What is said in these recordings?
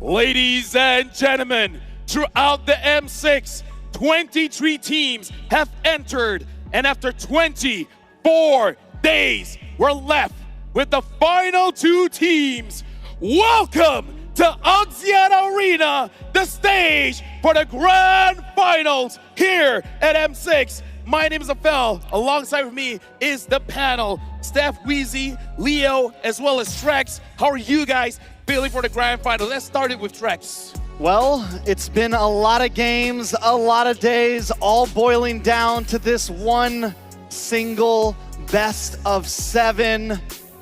Ladies and gentlemen, throughout the M6, 23 teams have entered, and after 24 days, we're left with the final 2 teams. Welcome to Axiata Arena, the stage for the grand finals here at M6. My name is Afel. Alongside with me is the panel, Steph, Wheezy, Leo, as well as Trex. How are you guys feeling for the grand final? Let's start it with Trex. Well, it's been a lot of games, a lot of days, all boiling down to this one single best of 7.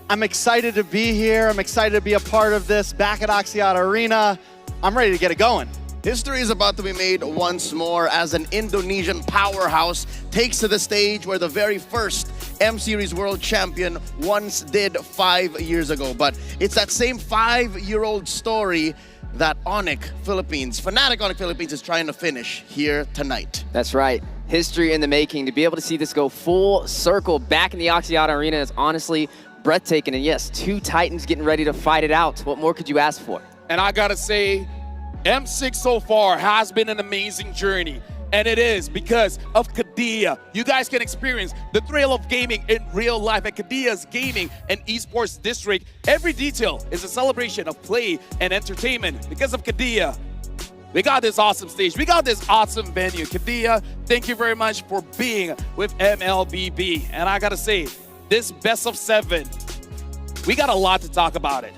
I'm excited to be here. I'm excited to be a part of this back at Axiata Arena. I'm ready to get it going. History is about to be made once more as an Indonesian powerhouse takes to the stage where the very first M-Series World Champion once did 5 years ago. But it's that same 5-year-old story that Onyx Philippines, Fnatic Onyx Philippines, is trying to finish here tonight. That's right. History in the making. To be able to see this go full circle back in the Axiata Arena is honestly breathtaking. And yes, 2 Titans getting ready to fight it out. What more could you ask for? And I gotta say, M6 so far has been an amazing journey, and it is because of Kadia. You guys can experience the thrill of gaming in real life at Kadia's Gaming and Esports District. Every detail is a celebration of play and entertainment. Because of Kadia, we got this awesome stage. We got this awesome venue. Kadia, thank you very much for being with MLBB. And I gotta say, this best of 7, we got a lot to talk about it.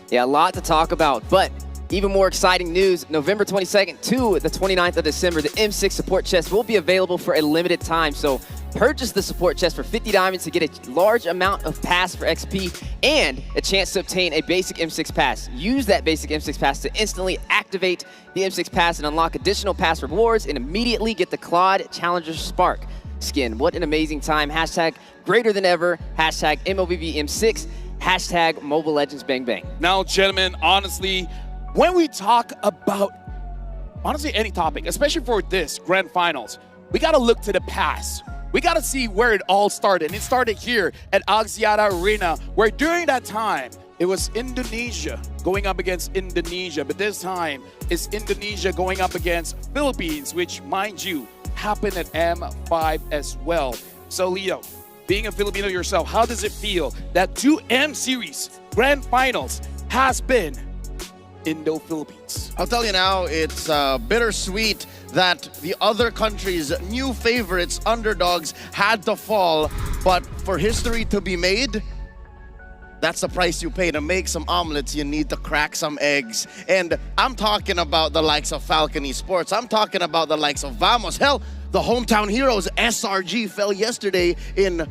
Yeah, a lot to talk about, but even more exciting news, November 22nd to the 29th of December, the M6 support chest will be available for a limited time. So purchase the support chest for 50 diamonds to get a large amount of pass for XP and a chance to obtain a basic M6 pass. Use that basic M6 pass to instantly activate the M6 pass and unlock additional pass rewards and immediately get the Claude Challenger Spark skin. What an amazing time. Hashtag greater than ever. Hashtag MLBB M6. Hashtag Mobile Legends Bang Bang. Now, gentlemen, honestly, when we talk about, honestly, any topic, especially for this grand finals, we got to look to the past. We got to see where it all started. And it started here at Axiata Arena, where during that time, it was Indonesia going up against Indonesia. But this time, it's Indonesia going up against Philippines, which, mind you, happened at M5 as well. So, Leo, being a Filipino yourself, how does it feel that 2 M-Series grand finals has been Indo-Philippines? I'll tell you now, it's bittersweet that the other countries' new favorites, underdogs, had to fall. But for history to be made, that's the price you pay. To make some omelets, you need to crack some eggs. And I'm talking about the likes of Falcon Esports. I'm talking about the likes of Vamos. Hell, the hometown heroes, SRG, fell yesterday in,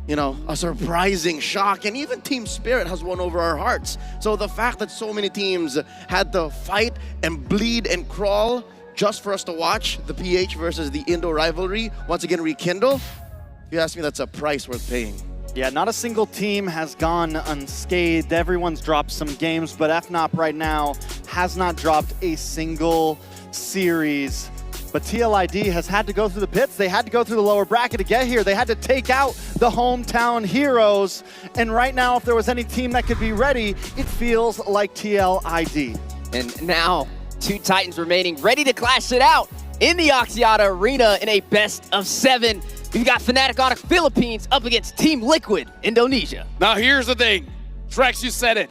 a surprising shock. And even Team Spirit has won over our hearts. So the fact that so many teams had to fight and bleed and crawl just for us to watch the PH versus the Indo rivalry once again rekindle, if you ask me, that's a price worth paying. Yeah, not a single team has gone unscathed. Everyone's dropped some games, but FNOP right now has not dropped a single series. But TLID has had to go through the pits. They had to go through the lower bracket to get here. They had to take out the hometown heroes. And right now, if there was any team that could be ready, it feels like TLID. And now, 2 Titans remaining, ready to clash it out in the Axiata Arena in a best of 7. We've got Fnatic Onyx Philippines up against Team Liquid Indonesia. Now here's the thing. Trex, you said it.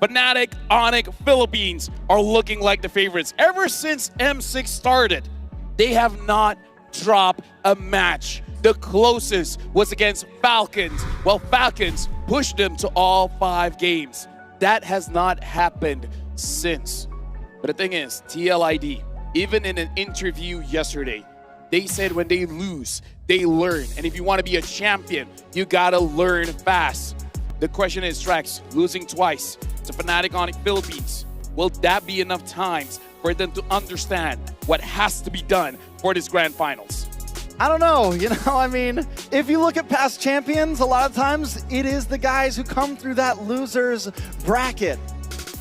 Fnatic Onyx Philippines are looking like the favorites. Ever since M6 started, they have not dropped a match. The closest was against Falcons. Well, Falcons pushed them to all 5 games. That has not happened since. But the thing is, TLID, even in an interview yesterday, they said when they lose, they learn. And if you want to be a champion, you gotta learn fast. The question is, Trex, losing twice to Fnatic Onyx Philippines, will that be enough times for them to understand what has to be done for this grand finals? I don't know, if you look at past champions, a lot of times it is the guys who come through that loser's bracket.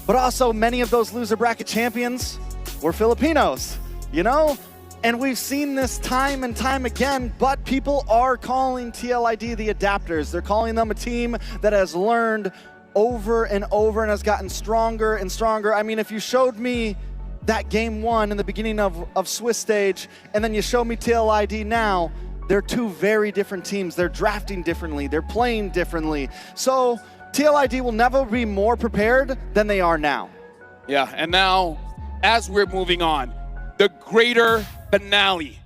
But also many of those loser bracket champions were Filipinos, And we've seen this time and time again, but people are calling TLID the adapters. They're calling them a team that has learned over and over and has gotten stronger and stronger. I mean, if you showed me that game one in the beginning of Swiss stage, and then you show me TLID now, they're two very different teams. They're drafting differently. They're playing differently. So TLID will never be more prepared than they are now. Yeah, and now, as we're moving on, the greater finale.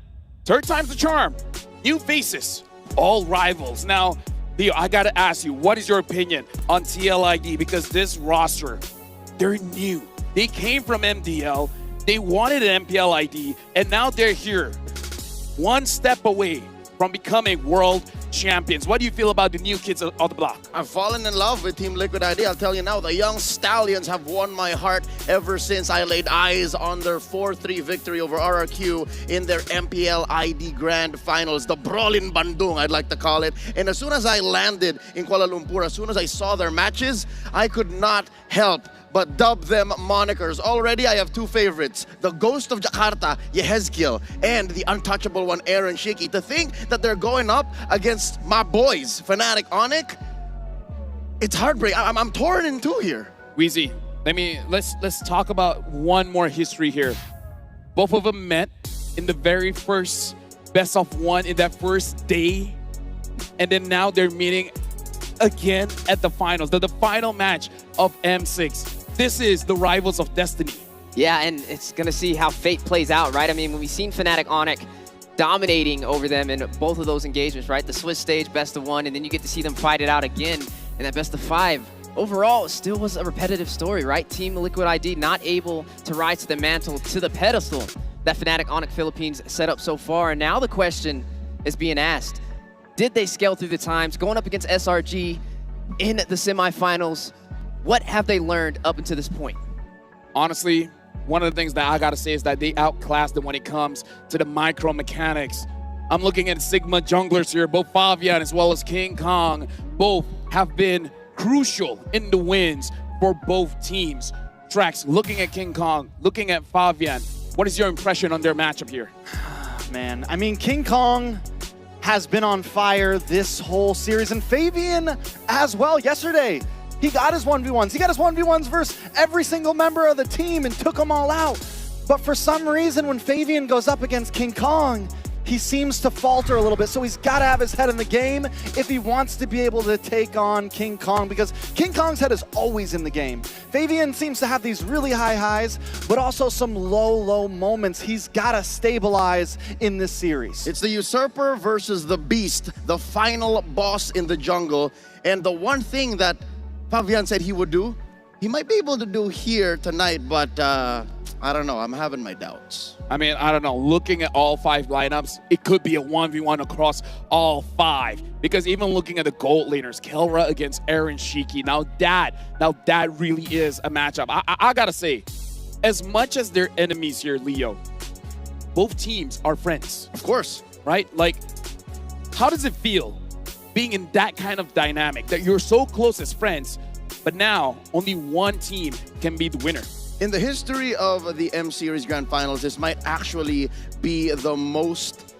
Third time's the charm. New faces, all rivals. Now, Leo, I gotta ask you, what is your opinion on TLID? Because this roster, they're new. They came from MDL, they wanted an MPL ID, and now they're here, one step away from becoming world champions. What do you feel about the new kids on the block? I've fallen in love with Team Liquid ID. I'll tell you now, the young Stallions have won my heart ever since I laid eyes on their 4-3 victory over RRQ in their MPL ID Grand Finals, the Brolin Bandung, I'd like to call it. And as soon as I landed in Kuala Lumpur, as soon as I saw their matches, I could not help but dub them monikers. Already, I have two favorites. The Ghost of Jakarta, Yehezkiel, and the untouchable one, Aaron Shiki. To think that they're going up against my boys, Fnatic Onic, it's heartbreaking. I'm torn in two here. Weezy, let's talk about one more history here. Both of them met in the very first best of one in that first day, and then now they're meeting again at the finals, the final match of M6. This is the rivals of destiny. Yeah, and it's going to see how fate plays out, right? I mean, when we've seen Fnatic Onic dominating over them in both of those engagements, right? The Swiss stage, best of one, and then you get to see them fight it out again in that best of five. Overall, it still was a repetitive story, right? Team Liquid ID not able to rise to the mantle, to the pedestal that Fnatic Onic Philippines set up so far. And now the question is being asked, did they scale through the times? Going up against SRG in the semifinals, what have they learned up until this point? Honestly, one of the things that I gotta say is that they outclassed them when it comes to the micro mechanics. I'm looking at Sigma junglers here, both Fabian as well as King Kong. Both have been crucial in the wins for both teams. Drax, looking at King Kong, looking at Fabian, what is your impression on their matchup here? Man, I mean, King Kong has been on fire this whole series, and Fabian as well. Yesterday, he got his 1v1s. He got his 1v1s versus every single member of the team and took them all out. But for some reason, when Fabian goes up against King Kong, he seems to falter a little bit. So he's got to have his head in the game if he wants to be able to take on King Kong, because King Kong's head is always in the game. Fabian seems to have these really high highs, but also some low moments he's got to stabilize in this series. It's the Usurper versus the Beast, the final boss in the jungle. And the one thing that Fabian said he would do, he might be able to do here tonight, but I don't know. I'm having my doubts. I mean, I don't know. Looking at all five lineups, it could be a 1v1 across all five. Because even looking at the gold laners, Kelra against Aaron Shiki, now that really is a matchup. I gotta say, as much as they're enemies here, Leo, both teams are friends. Of course. Right? Like, how does it feel being in that kind of dynamic, that you're so close as friends, but now only one team can be the winner? In the history of the M Series Grand Finals, this might actually be the most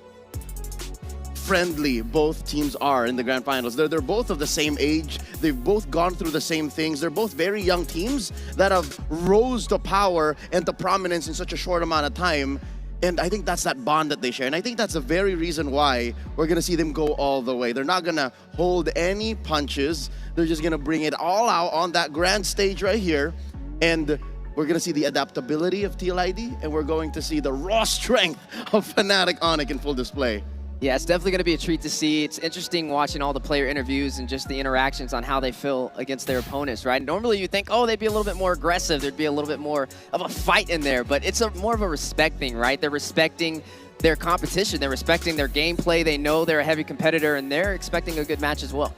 friendly both teams are in the Grand Finals. They're both of the same age. They've both gone through the same things. They're both very young teams that have rose to power and to prominence in such a short amount of time. And I think that's that bond that they share. And I think that's the very reason why we're going to see them go all the way. They're not going to hold any punches. They're just going to bring it all out on that grand stage right here. And we're going to see the adaptability of TLID, and we're going to see the raw strength of Fnatic Onic in full display. Yeah, it's definitely going to be a treat to see. It's interesting watching all the player interviews and just the interactions on how they feel against their opponents, right? Normally you think, oh, they'd be a little bit more aggressive. There'd be a little bit more of a fight in there, but it's more of a respect thing, right? They're respecting their competition. They're respecting their gameplay. They know they're a heavy competitor, and they're expecting a good match as well.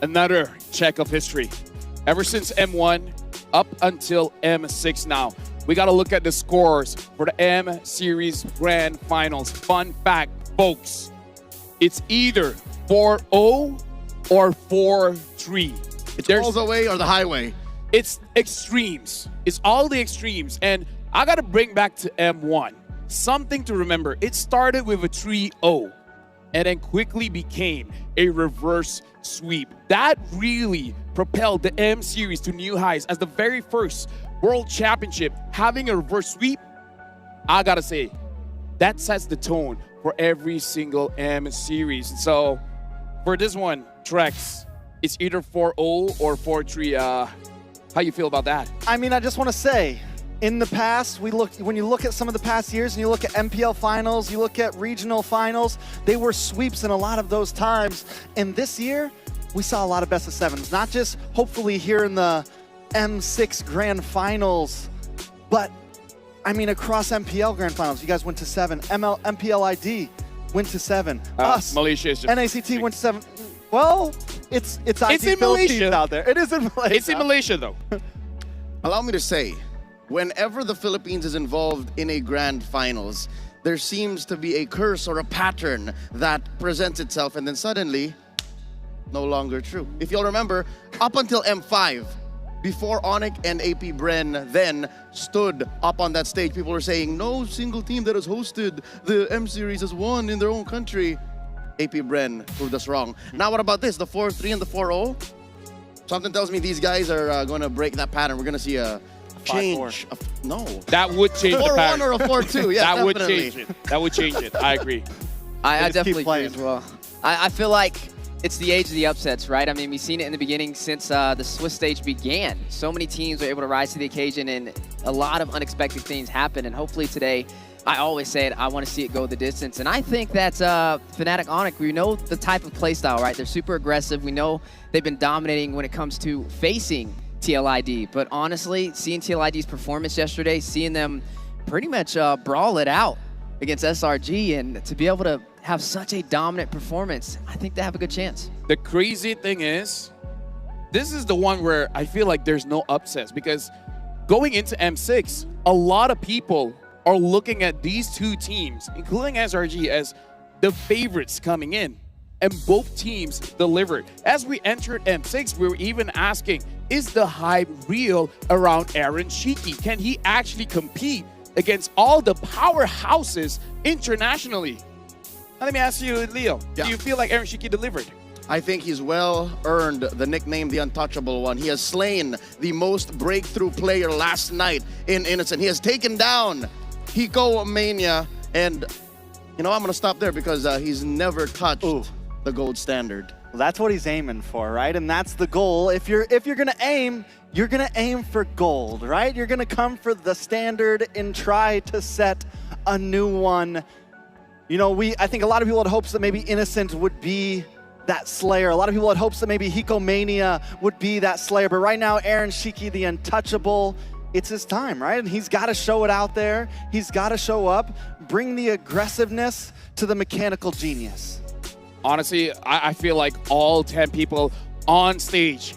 Another check of history. Ever since M1 up until M6 now, we got to look at the scores for the M Series Grand Finals. Fun fact, folks, it's either 4-0 or 4-3. It's all the way or the highway. It's extremes. It's all the extremes. And I got to bring back to M1 something to remember. It started with a 3-0. and then quickly became a reverse sweep. That really propelled the M Series to new highs as the very first World Championship having a reverse sweep. I gotta say, that sets the tone for every single M Series. So for this one, Trex, it's either 4-0 or 4-3. How you feel about that? I mean, I just want to say, in the past, when you look at some of the past years and you look at MPL finals, you look at regional finals, they were sweeps in a lot of those times. And this year, we saw a lot of best of sevens, not just hopefully here in the M6 grand finals, but I mean, across MPL grand finals, you guys went to 7. MPL ID went to 7. Us, Malaysia is just NACT went to 7. Well, it's ID in Philippines Malaysia. out there. It is in Malaysia. It's in Malaysia, though. Allow me to say, whenever the Philippines is involved in a grand finals, there seems to be a curse or a pattern that presents itself, and then suddenly, no longer true. If you'll remember, up until M5, before Onic and AP Bren then stood up on that stage, people were saying, no single team that has hosted the M Series has won in their own country. AP Bren proved us wrong. Now what about this, the 4-3 and the 4-0? Something tells me these guys are going to break that pattern. We're going to see a change. No. That would change the 4-1 pattern. or a 4-2, yeah, that would definitely. change it. That would change it. I agree. I just keep definitely agree playing. as well. I feel like it's the age of the upsets, right? I mean, we've seen it in the beginning since the Swiss stage began. So many teams were able to rise to the occasion, and a lot of unexpected things happen. And hopefully today, I always say it, I want to see it go the distance. And I think that Fnatic Onic, we know the type of play style, right? They're super aggressive. We know they've been dominating when it comes to facing TLID. But honestly, seeing TLID's performance yesterday, seeing them pretty much brawl it out against SRG, and to be able to have such a dominant performance, I think they have a good chance. The crazy thing is, this is the one where I feel like there's no upsets, because going into M6, a lot of people are looking at these two teams, including SRG, as the favorites coming in. And both teams delivered. As we entered M6, we were even asking, is the hype real around Aaron Shiki? Can he actually compete against all the powerhouses internationally? Now let me ask you, Leo, Yeah. do you feel like Aaron Shiki delivered? I think he's well earned the nickname the Untouchable One. He has slain the most breakthrough player last night in Innocent. He has taken down Hiko Mania, and you know, I'm gonna stop there because he's never touched the gold standard. Well, that's what he's aiming for, right? And that's the goal. If you're gonna aim, you're gonna aim for gold, right? You're gonna come for the standard and try to set a new one. You know, I think a lot of people had hopes that maybe Innocent would be that Slayer. A lot of people had hopes that maybe Hiko Mania would be that Slayer. But right now, Aaron Shiki, the Untouchable, it's his time, right? And he's got to show it out there. He's got to show up, bring the aggressiveness to the mechanical genius. Honestly, I feel like all 10 people on stage,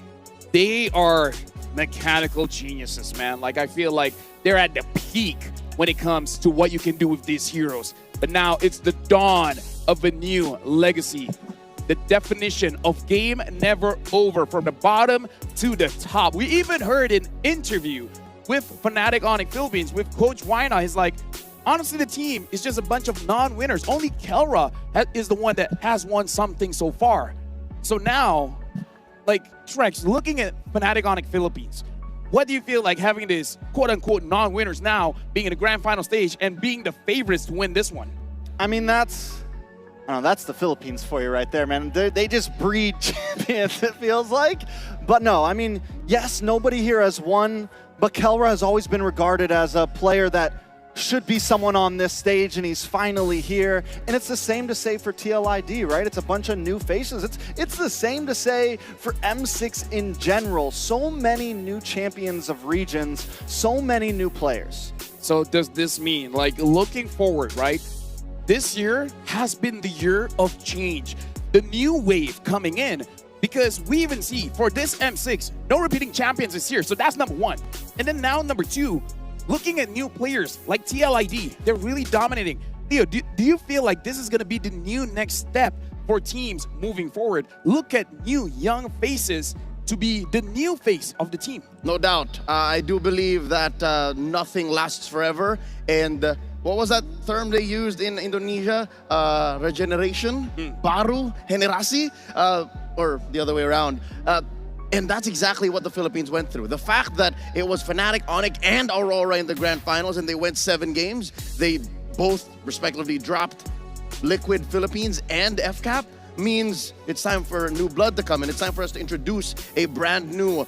they are mechanical geniuses, man. Like, I feel like they're at the peak when it comes to what you can do with these heroes. But now it's the dawn of a new legacy. The definition of game never over, from the bottom to the top. We even heard an interview with Fnatic Onic Philippines with Coach Wyna. He's like, honestly, the team is just a bunch of non-winners. Only Kelra is the one that has won something so far. So now, like, Trex, looking at Fnatic Onic Philippines, what do you feel like having this quote-unquote non-winners now being in the grand final stage and being the favorites to win this one? I mean, that's the Philippines for you right there, man. They just breed champions, it feels like. But no, I mean, yes, nobody here has won, but Kelra has always been regarded as a player that should be someone on this stage, and he's finally here. And it's the same to say for TLID, right? It's a bunch of new faces. It's the same to say for M6 in general. So many new champions of regions, so many new players. So does this mean, like, looking forward, right? This year has been the year of change. The new wave coming in, because we even see for this M6, no repeating champions this year. So that's number one. And then now number two, looking at new players like TLID, they're really dominating. Theo, do you feel like this is going to be the new next step for teams moving forward? Look at new young faces to be the new face of the team. No doubt. I do believe that nothing lasts forever, and what was that term they used in Indonesia? Regeneration, baru, generasi, or the other way around. And that's exactly what the Philippines went through. The fact that it was Fnatic, Onyx, and Aurora in the grand finals, and they went 7 games. They both respectively dropped Liquid Philippines and FCAP, means it's time for new blood to come in. It's time for us to introduce a brand new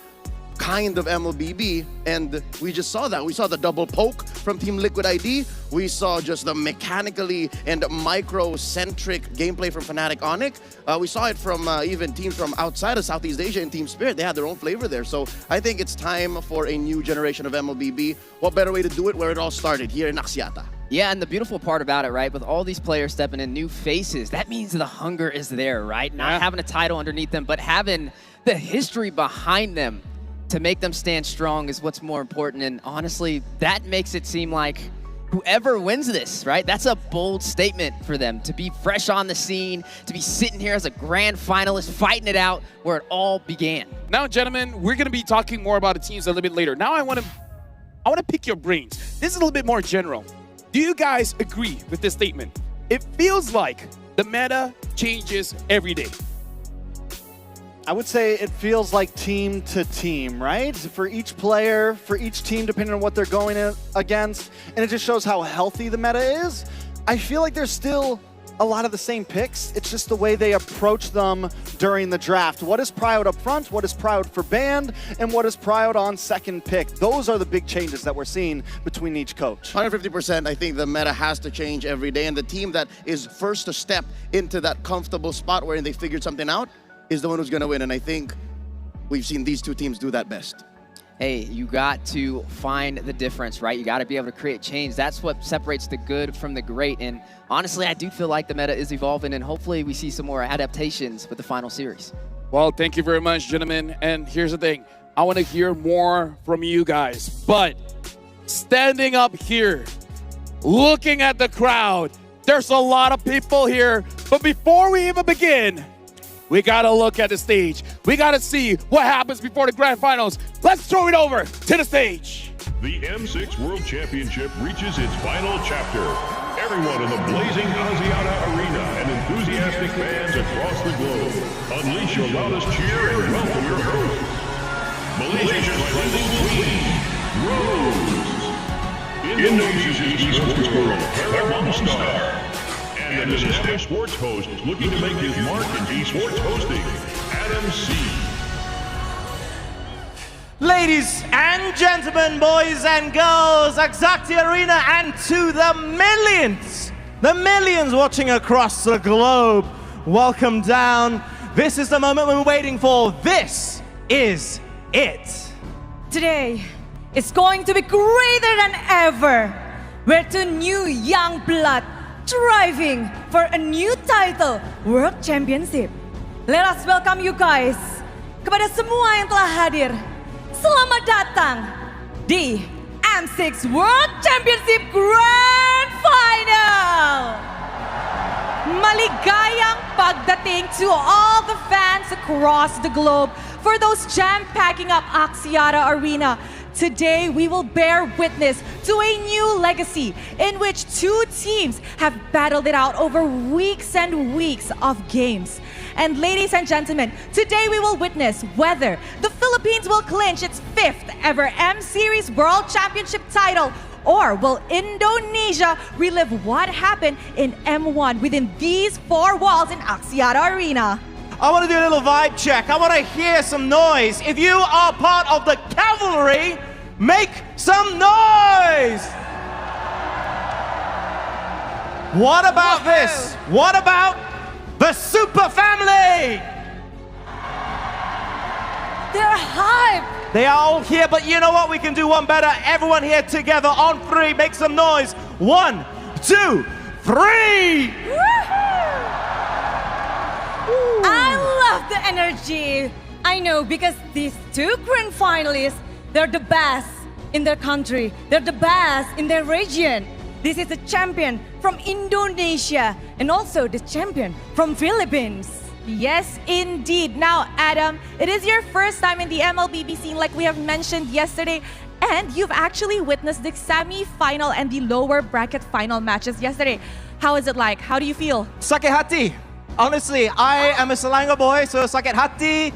kind of MLBB, and we just saw that. We saw the double poke from Team Liquid ID. We saw just the mechanically and micro-centric gameplay from Fnatic Onyx. We saw it from even teams from outside of Southeast Asia in Team Spirit. They had their own flavor there. So I think it's time for a new generation of MLBB. What better way to do it where it all started, here in Axiata. Yeah, and the beautiful part about it, right, with all these players stepping in, new faces, that means the hunger is there, right? Not having a title underneath them, but having the history behind them to make them stand strong is what's more important. And honestly, that makes it seem like whoever wins this, right, that's a bold statement for them to be fresh on the scene, to be sitting here as a grand finalist, fighting it out where it all began. Now, gentlemen, we're going to be talking more about the teams a little bit later. Now I want to pick your brains. This is a little bit more general. Do you guys agree with this statement? It feels like the meta changes every day. I would say it feels like team to team, right? For each player, for each team, depending on what they're going against. And it just shows how healthy the meta is. I feel like there's still a lot of the same picks. It's just the way they approach them during the draft. What is prioed up front? What is prioed for band? And what is prioed on second pick? Those are the big changes that we're seeing between each coach. 150%, I think the meta has to change every day. And the team that is first to step into that comfortable spot where they figured something out is the one who's going to win. And I think we've seen these two teams do that best. Hey, you got to find the difference, right? You got to be able to create change. That's what separates the good from the great. And honestly, I do feel like the meta is evolving, and hopefully we see some more adaptations with the final series. Well, thank you very much, gentlemen. And here's the thing. I want to hear more from you guys. But standing up here, looking at the crowd, there's a lot of people here. But before we even begin, we gotta look at the stage. We gotta see what happens before the grand finals. Let's throw it over to the stage. The M6 World Championship reaches its final chapter. Everyone in the blazing Axiata Arena and enthusiastic fans across the globe, unleash your loudest cheer and welcome your hosts. Malaysia's rising queen, Rose. Indonesia's esports world, Paramount Star. And an established sports host looking to make his mark in esports hosting, Adam C. Ladies and gentlemen, boys and girls, Axiata Arena, and to the millions watching across the globe, welcome down. This is the moment we've been waiting for. This is it. Today is going to be greater than ever. We're two new young blood striving for a new title, World Championship. Let us welcome you guys. Kepada semua yang telah hadir, selamat datang di M6 World Championship Grand Final. Maligayang pagdating to all the fans across the globe for those jam-packing up Axiata Arena. Today, we will bear witness to a new legacy in which two teams have battled it out over weeks and weeks of games. And ladies and gentlemen, today we will witness whether the Philippines will clinch its 5th ever M-Series World Championship title, or will Indonesia relive what happened in M1 within these 4 walls in Axiata Arena. I want to do a little vibe check. I want to hear some noise. If you are part of the cavalry, make some noise. What about this? What about the super family? They're hyped. They are all here, but you know what? We can do one better. Everyone here together on 3, make some noise. 1, 2, 3. I love the energy. I know, because these two grand finalists, they're the best in their country. They're the best in their region. This is the champion from Indonesia and also the champion from Philippines. Yes, indeed. Now, Adam, it is your first time in the MLBB scene, like we have mentioned yesterday. And you've actually witnessed the semi-final and the lower bracket final matches yesterday. How is it like? How do you feel? Sakit hati. Honestly, I am a Selangor boy, so sakit hati.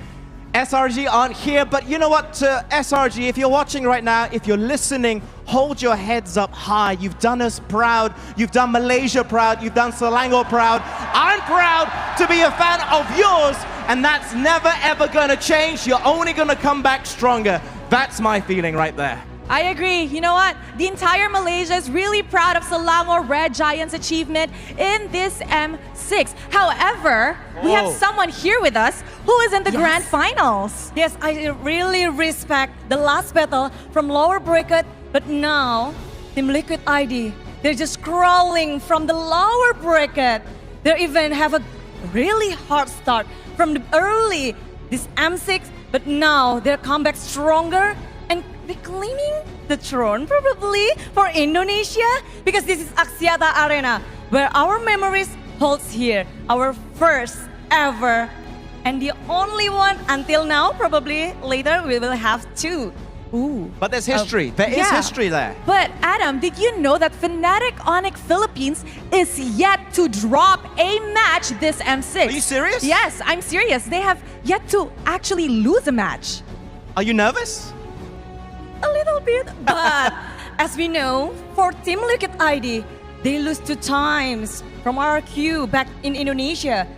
SRG aren't here, but you know what, SRG, if you're watching right now, if you're listening, hold your heads up high. You've done us proud. You've done Malaysia proud. You've done Selangor proud. I'm proud to be a fan of yours, and that's never ever gonna change. You're only gonna come back stronger. That's my feeling right there. I agree. You know what? The entire Malaysia is really proud of Selangor Red Giants' achievement in this M6. However, we have someone here with us who is in the grand finals. Yes, I really respect the last battle from lower bracket, but now Team Liquid ID, they're just crawling from the lower bracket. They even have a really hard start from the early this M6, but now they're come back stronger and reclaiming the throne probably for Indonesia, because this is Axiata Arena where our memories holds here, our first ever and the only one until now. Probably later we will have two. Ooh. But there's history. There is history there. But Adam, did you know that Fnatic Onyx Philippines is yet to drop a match this M6? Are you serious? Yes, I'm serious. They have yet to actually lose a match. Are you nervous? A little bit, but as we know, for Team Liquid ID, they lose 2 times from RQ back in Indonesia,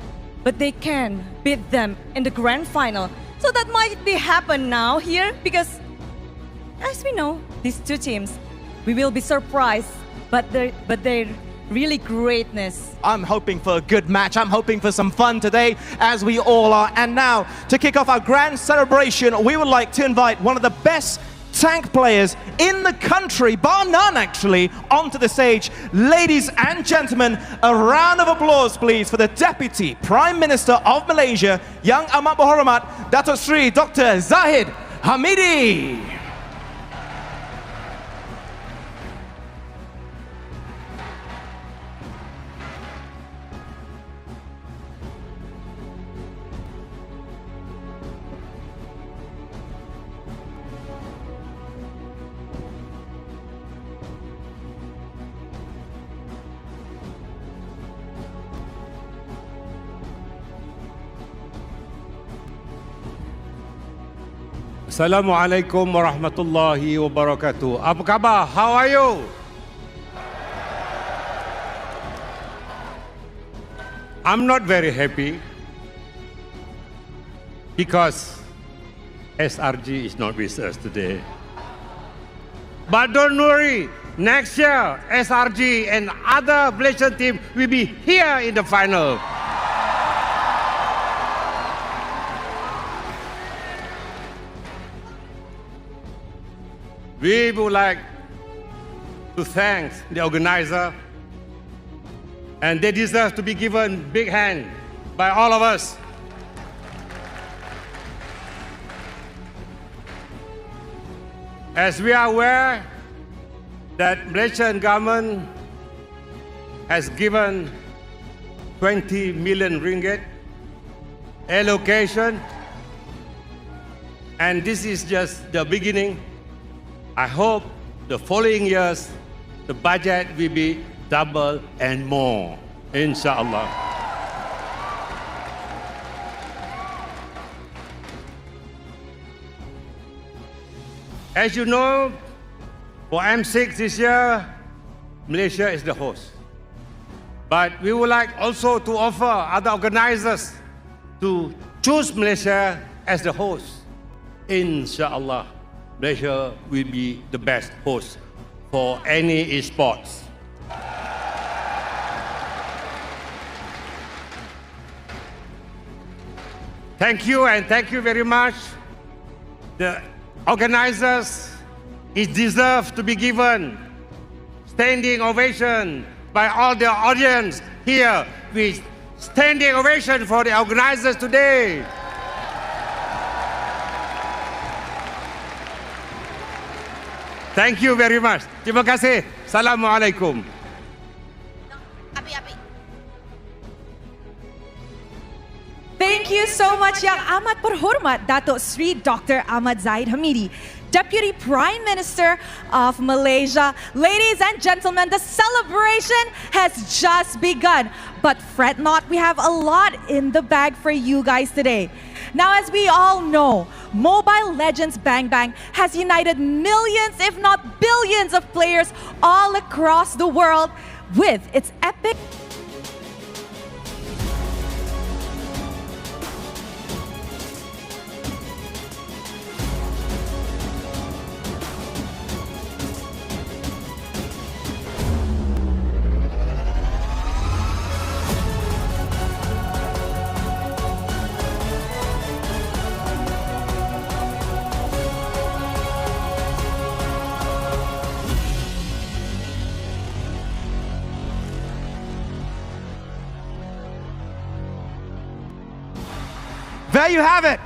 but they can beat them in the grand final. So that might be happen now here, because as we know, these 2 teams, we will be surprised, but they're really greatness. I'm hoping for a good match. I'm hoping for some fun today, as we all are. And now, to kick off our grand celebration, we would like to invite one of the best tank players in the country, bar none actually, onto the stage. Ladies and gentlemen, a round of applause please for the Deputy Prime Minister of Malaysia, Yang Amat Berhormat Datuk Sri Dr. Zahid Hamidi. Assalamualaikum warahmatullahi wabarakatuh. Apa khabar? How are you? I'm not very happy because SRG is not with us today. But don't worry, next year SRG and other Malaysian team will be here in the final. We would like to thank the organizer, and they deserve to be given big hand by all of us. As we are aware that Malaysian government has given 20 million ringgit allocation, and this is just the beginning. I hope the following years, the budget will be double and more, inshallah. As you know, for M6 this year, Malaysia is the host. But we would like also to offer other organizers to choose Malaysia as the host, inshallah. Malaysia will be the best host for any esports. Thank you, and thank you very much. The organizers deserve to be given standing ovation by all the audience here. With standing ovation for the organizers today. Thank you very much. Terima kasih. Assalamualaikum. Thank you so much, Yang Amat Berhormat Dato Sri Dr. Ahmad Zahid Hamidi, Deputy Prime Minister of Malaysia. Ladies and gentlemen, the celebration has just begun. But fret not, we have a lot in the bag for you guys today. Now, as we all know, Mobile Legends Bang Bang has united millions, if not billions, of players all across the world with its epic There you have it.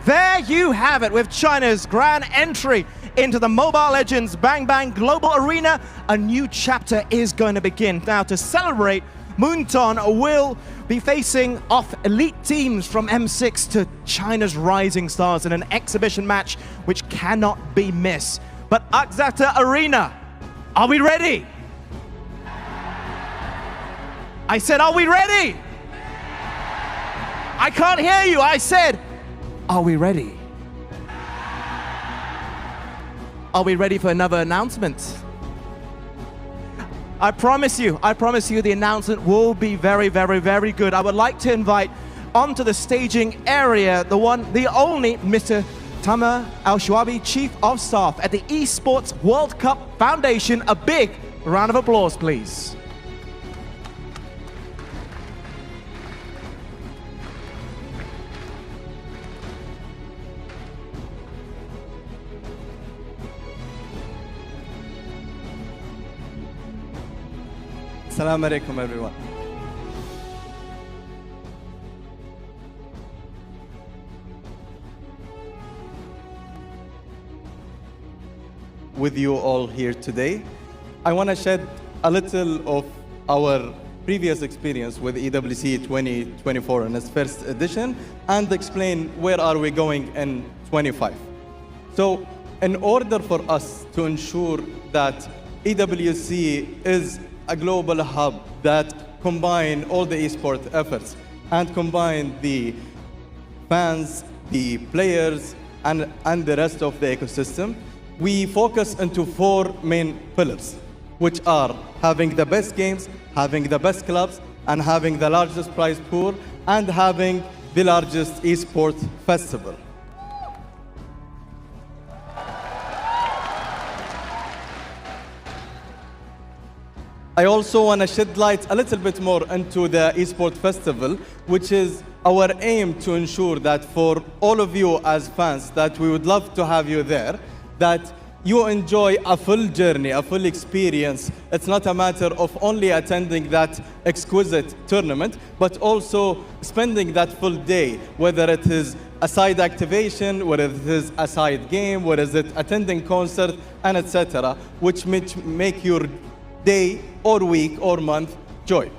There you have it, with China's grand entry into the Mobile Legends Bang Bang Global Arena. A new chapter is going to begin. Now, to celebrate, Moonton will be facing off elite teams from M6 to China's rising stars in an exhibition match which cannot be missed. But Axiata Arena, are we ready? I said, are we ready? I can't hear you. I said, are we ready? Are we ready for another announcement? I promise you, the announcement will be very, very, very good. I would like to invite onto the staging area the one, the only Mr. Tamer Al-Shwabi, Chief of Staff at the Esports World Cup Foundation. A big round of applause, please. Assalamu alaikum, everyone. With you all here today, I want to shed a little of our previous experience with EWC 2024 in its first edition and explain where are we going in 25. So, in order for us to ensure that EWC is a global hub that combine all the esport efforts and combine the fans, the players, and the rest of the ecosystem, we focus into 4 main pillars, which are having the best games, having the best clubs, and having the largest prize pool, and having the largest esport festival. I also want to shed light a little bit more into the Esport Festival, which is our aim to ensure that for all of you as fans, that we would love to have you there, that you enjoy a full journey, a full experience. It's not a matter of only attending that exquisite tournament, but also spending that full day, whether it is a side activation, whether it is a side game, whether it is attending concert, and etc., which make your day or week or month joy,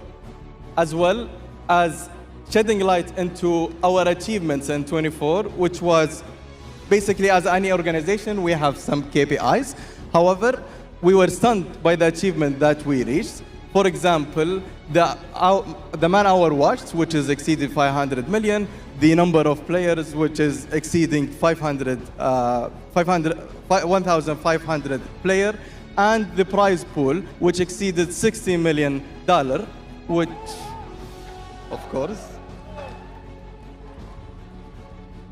as well as shedding light into our achievements in 24, which was basically, as any organization, we have some KPIs. However, we were stunned by the achievement that we reached. For example, the man-hour watched, which is exceeded 500 million, the number of players, which is exceeding 1,500 players, and the prize pool, which exceeded $60 million, which, of course,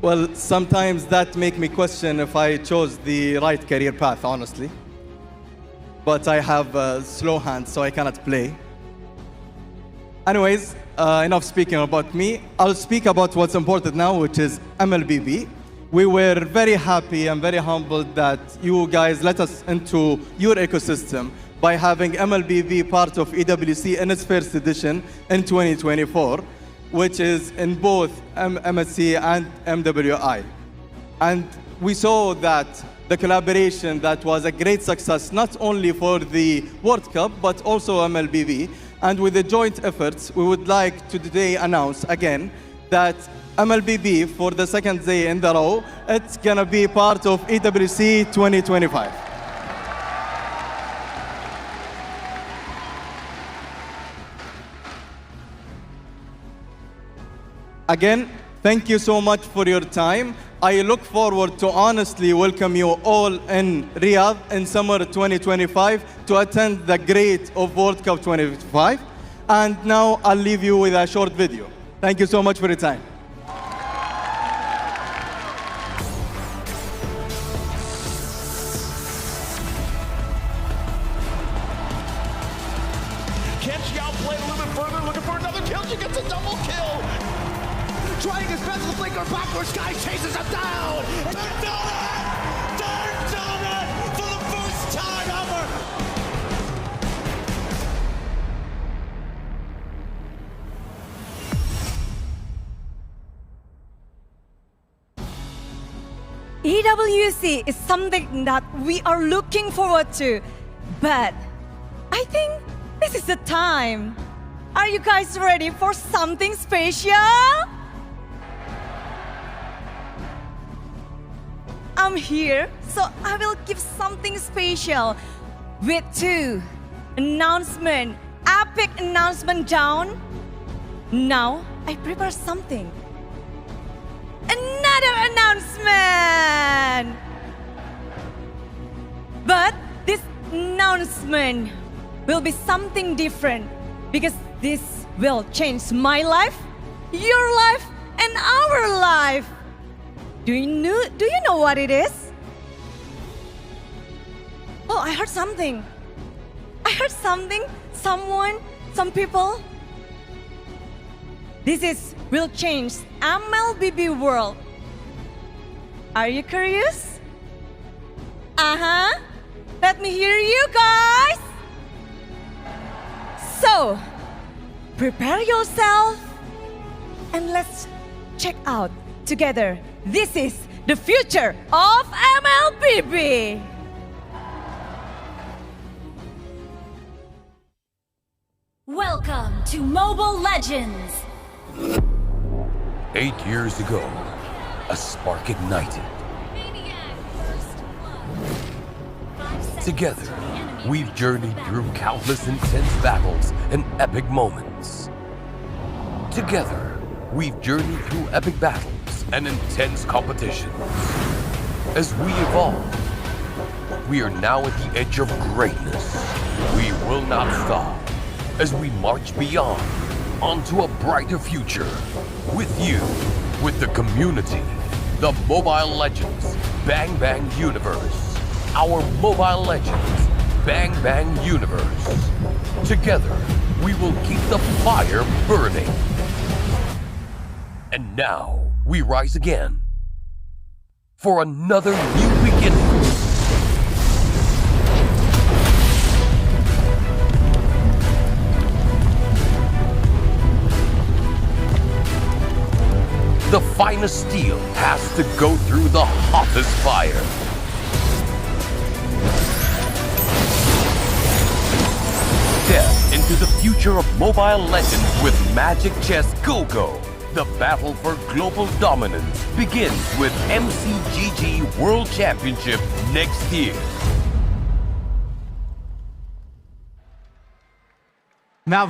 well, sometimes that make me question if I chose the right career path, honestly. But I have a slow hand, so I cannot play. Anyways, enough speaking about me. I'll speak about what's important now, which is MLBB. We were very happy and very humbled that you guys let us into your ecosystem by having MLBB part of EWC in its first edition in 2024, which is in both MSC and MWI. And we saw that the collaboration that was a great success, not only for the World Cup, but also MLBB. And with the joint efforts, we would like to today announce again that MLBB, for the second day in the row, it's gonna be part of EWC 2025. Again, thank you so much for your time. I look forward to honestly welcome you all in Riyadh in summer 2025 to attend the great of World Cup 2025. And now I'll leave you with a short video. Thank you so much for your time. Can she outplay it a little bit further? Looking for another kill. She gets a double kill. Trying his best to flick her backwards. Sky chases him down. They're done it! They're done it for the first time ever. EWC is something that we are looking forward to, but I think this is the time. Are you guys ready for something special? I'm here, so I will give something special with two announcement, epic announcement down. Now I prepare something. Another announcement! But this announcement will be something different because this will change my life, your life, and our life. Do you know what it is? Oh, I heard something. I heard something, some people. This will change MLBB world. Are you curious? Let me hear you guys. So, prepare yourself and let's check out together. This is the future of MLBB. Welcome to Mobile Legends. 8 years ago, a spark ignited. Together, we've journeyed through countless intense battles and epic moments. Together, we've journeyed through epic battles and intense competitions. As we evolve, we are now at the edge of greatness. We will not stop as we march beyond onto a brighter future with you, with the community, the Mobile Legends Bang Bang Universe. Our Mobile Legends Bang Bang Universe. Together, we will keep the fire burning. And now, we rise again for another new beginning. The finest steel has to go through the hottest fire. Step into the future of Mobile Legends with Magic Chess Go-Go. The battle for global dominance begins with MCGG World Championship next year. Now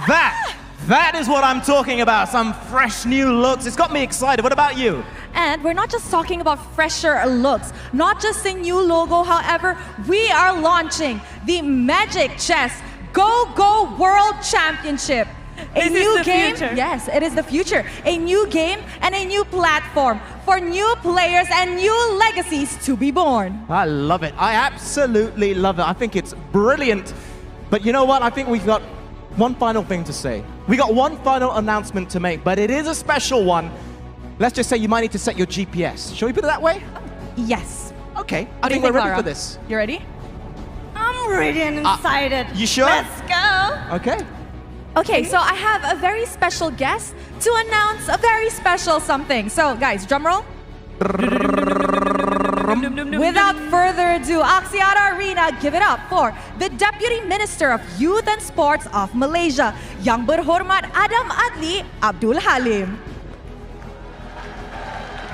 that is what I'm talking about. Some fresh new looks. It's got me excited. What about you? And we're not just talking about fresher looks, not just a new logo. However, we are launching the Magic Chess Go-Go World Championship. A new game, yes, it is the future. A new game and a new platform for new players and new legacies to be born. I love it. I absolutely love it. I think it's brilliant. But you know what? I think we've got one final thing to say. We got one final announcement to make, but it is a special one. Let's just say you might need to set your GPS. Shall we put it that way? Yes. Okay. I think we're ready for this. You ready? I'm ready and excited. You sure? Let's go. Okay. Okay, so I have a very special guest to announce a very special something. So, guys, drum roll. Without further ado, Axiata Arena, give it up for the Deputy Minister of Youth and Sports of Malaysia, Yang Berhormat Adam Adli Abdul Halim.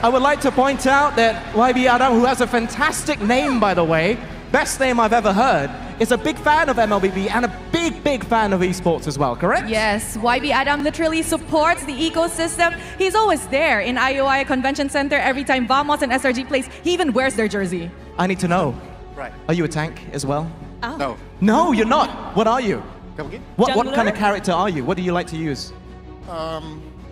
I would like to point out that YB Adam, who has a fantastic name, by the way, best name I've ever heard, is a big fan of MLBB and a big fan of esports as well, correct? Yes, YB Adam literally supports the ecosystem. He's always there in IOI Convention Center every time Vamos and SRG plays. He even wears their jersey. I need to know. Right. Are you a tank as well? Oh. No. No, you're not. What are you? Come again? What Jungler? kind of character are you? What do you like to use?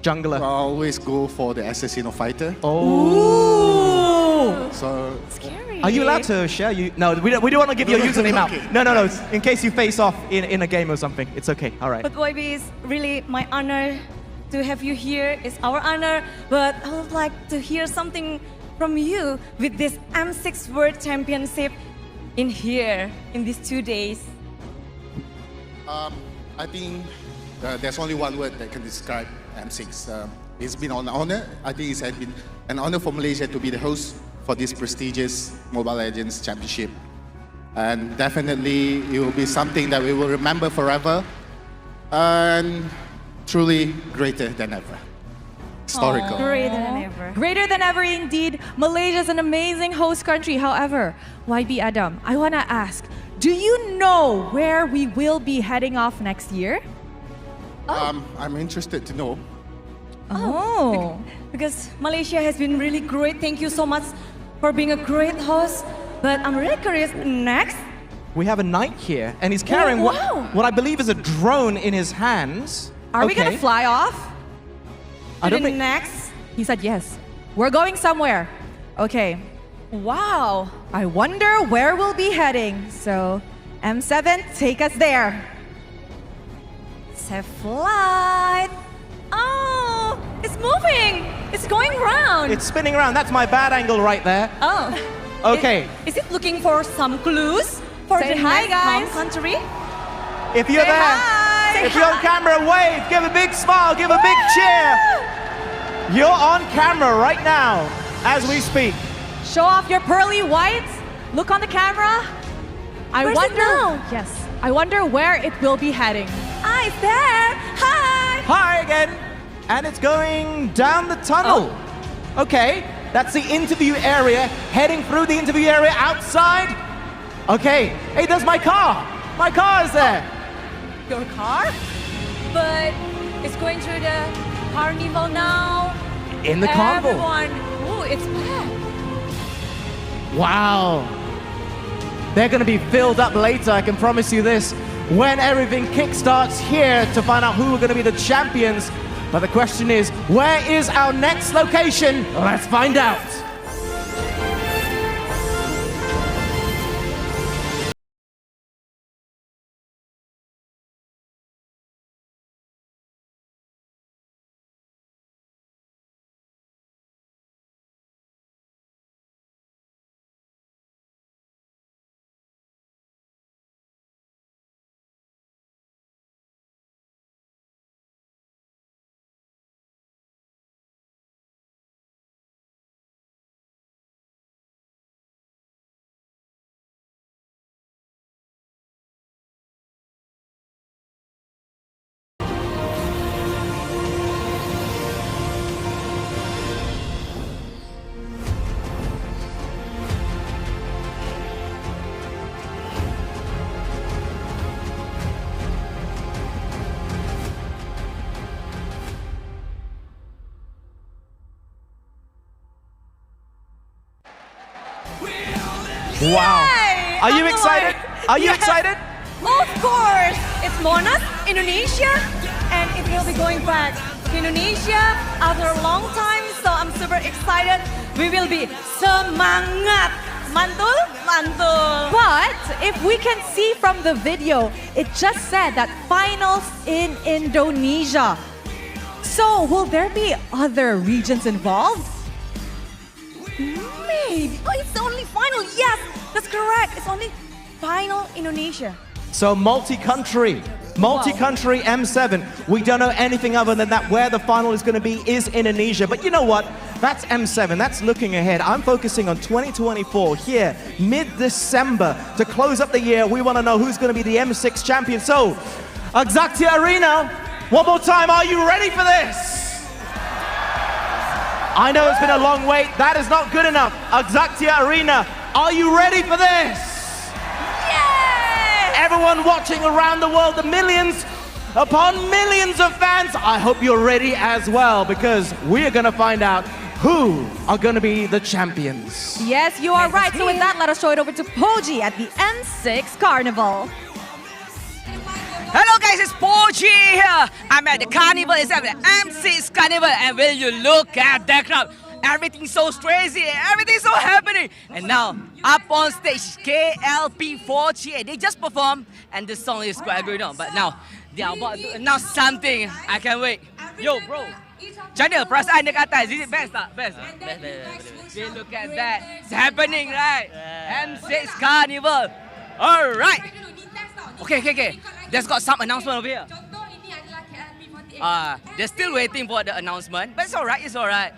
Jungler. I always go for the Assassino fighter. Oh. So Scary. Are you allowed to share? No, we don't want to give your username out. Okay. No. In case you face off in a game or something. It's okay. All right. But YB, is really my honor to have you here. It's our honor. But I would like to hear something from you with this M6 World Championship in here in these 2 days. I think there's only one word that can describe M6. It's been an honor. I think it's been an honor for Malaysia to be the host for this prestigious Mobile Legends Championship. And definitely it will be something that we will remember forever and truly greater than ever. Historical. Greater than ever. Greater than ever indeed. Malaysia's an amazing host country. However, YB Adam, I want to ask, do you know where we will be heading off next year? I'm interested to know. Oh. Because Malaysia has been really great. Thank you so much for being a great host. But I'm really curious, next? We have a knight here, and he's carrying Oh, wow. what I believe is a drone in his hands. Are we going to fly off? I don't To the think. next? He said yes. We're going somewhere. Okay. Wow. I wonder where we'll be heading. So, M7, take us there. Safe flight. Oh, it's moving. It's going round. It's spinning around. That's my bad angle right there. Oh. Okay. Is it looking for some clues for Say the hi, next home guys. country? If you're Say there, hi. if you're on camera, wave, give a big smile, give a big cheer. You're on camera right now as we speak. Show off your pearly whites. Look on the camera. I Where's it wonder. now? Yes. I wonder where it will be heading. Ah, it's there. Hi. Hi again. And it's going down the tunnel. Okay, that's the interview area. Heading through the interview area outside. Okay, hey, there's my car. My car is there. Your car? But it's going through the carnival now. In the carnival. Everyone. Ooh, it's packed. Wow. They're going to be filled up later, I can promise you this, when everything kickstarts here to find out who are going to be the champions. But the question is, where is our next location? Let's find out. Wow. Yay! Are you I'm excited? alive. Are you Yes. excited? Of course. It's Monas, Indonesia, and it will be going back to Indonesia after a long time. So I'm super excited. We will be semangat. Mantul, mantul. But if we can see from the video, it just said that finals in Indonesia. So will there be other regions involved? Maybe. Oh, it's the only final. Yes, that's correct. It's only final Indonesia. So multi-country M7. We don't know anything other than that. Where the final is going to be is Indonesia. But you know what? That's M7. That's looking ahead. I'm focusing on 2024 here, mid-December. To close up the year, we want to know who's going to be the M6 champion. So, Axiata Arena, one more time. Are you ready for this? I know it's been a long wait. That is not good enough. Axiata Arena, are you ready for this? Yes! Everyone watching around the world, the millions upon millions of fans, I hope you're ready as well, because we are going to find out who are going to be the champions. Yes, you are right. So with that, let us show it over to Poji at the M6 Carnival. Hello guys, it's Poji here. I'm at the carnival, it's at the M6 Carnival, and when you look at that crowd, everything's so crazy, everything's so happening. And now, up on stage, KLP4G, they just performed, and the song is quite going on. But now, they are about to announce something. I can't wait. Yo, bro. Macam mana perasaan dekat atas? Is it best tak? Best tak? Best. Look at that. It's happening, right? M6 Carnival. Alright. Okay. There's got some announcement over here. They're still waiting for the announcement, but it's alright.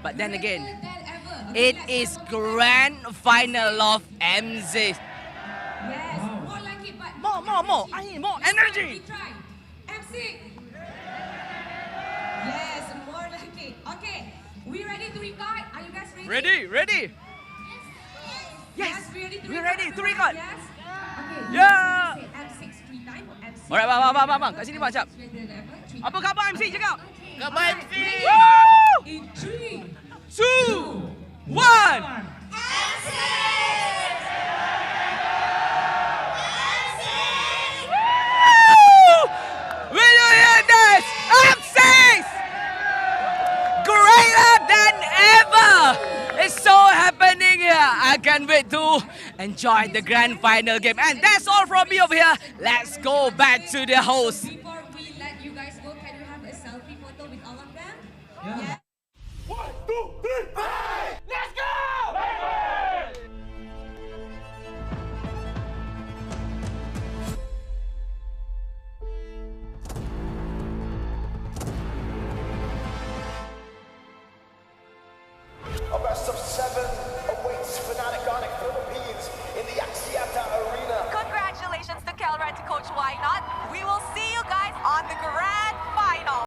But then again, it is grand final of M6. Yes, more like it, but More. I need more energy. MC. Yes, more like it. Okay, we ready to record? Are you guys ready? Ready? Yes, ready to We're record. ready to record. Yes. Okay. Yeah. Say M6 3 times. MC. Alright, bang. Kat sini bang, cap. Apa khabar MC cakap? Khabar MC. In 3, 2, 1. Will you hear this? M6! Greater than ever! It's so happening here. I can't wait to enjoy the grand final game. And that's all from me over here. Let's go back to the host. Before we let you guys go, can we have a selfie photo with all of them? Yeah. 1, 2, 3, hey! Let's go! A best of 7 awaits Fnatic Onic Philippines in the Axiata Arena. Congratulations to Kelra and to Coach Why Not. We will see you guys on the grand final.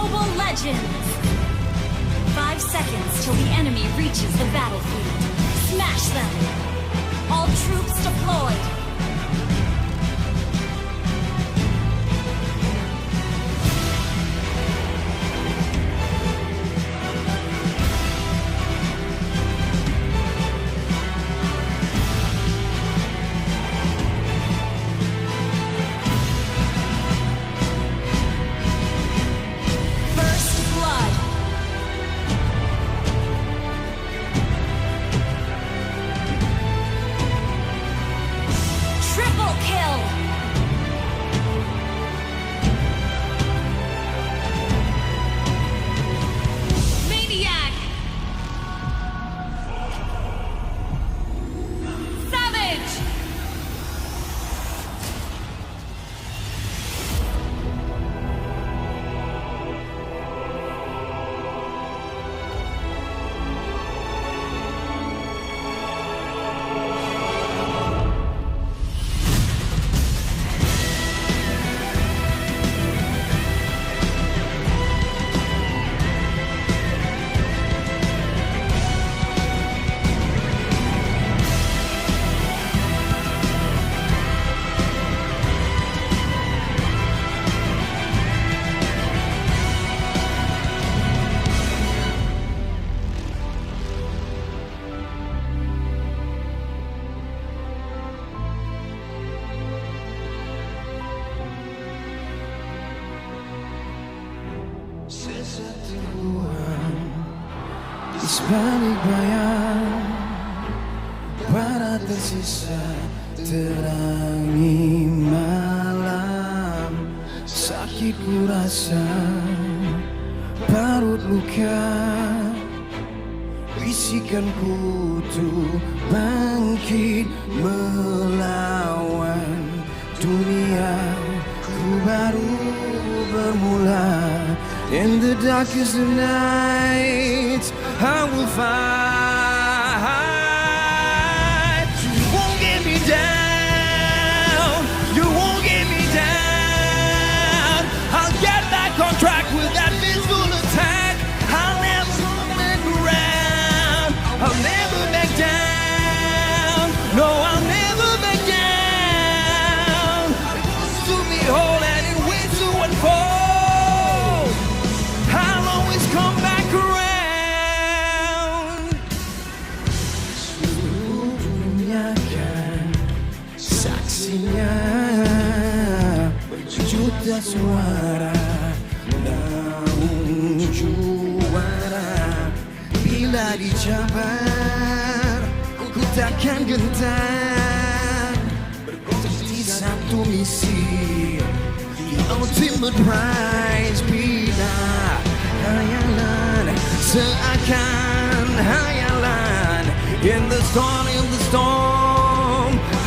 Mobile Legends! 5 seconds till the enemy reaches the battlefield. Smash them! All troops deployed! First blood! Triple kill! Maniac! Savage! Sebalik bayang para tersisa terangi malam, sakit ku rasa parut luka, bisikan kutu bangkit melawan dunia ku baru bermula. In the darkest of nights, I will fight. You won't get me down. You won't get me down. I'll get back on track with that peaceful attack. I'll never back around. I'll never back down. No, I'll never back down. To be whole and it waits to unfold. I'll always come back around. Seluruh dunia kan saksinya, berjuta suara namun juara. Bila dicabar, ku takkan gentar. Berkonsentrasi satu misi, the ultimate prize. Bila hayalan seakan hayalan, in the storm,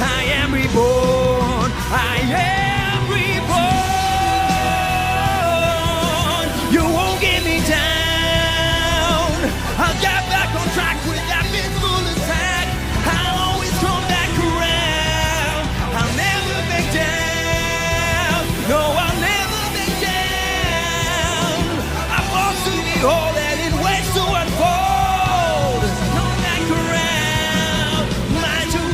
I am reborn. I am reborn. You won't get me down. I'll get back on track with that peaceful attack. I'll always come back around. I'll never back down. No, I'll never back down. I want to be whole and it waits to unfold. Come back around. Mind you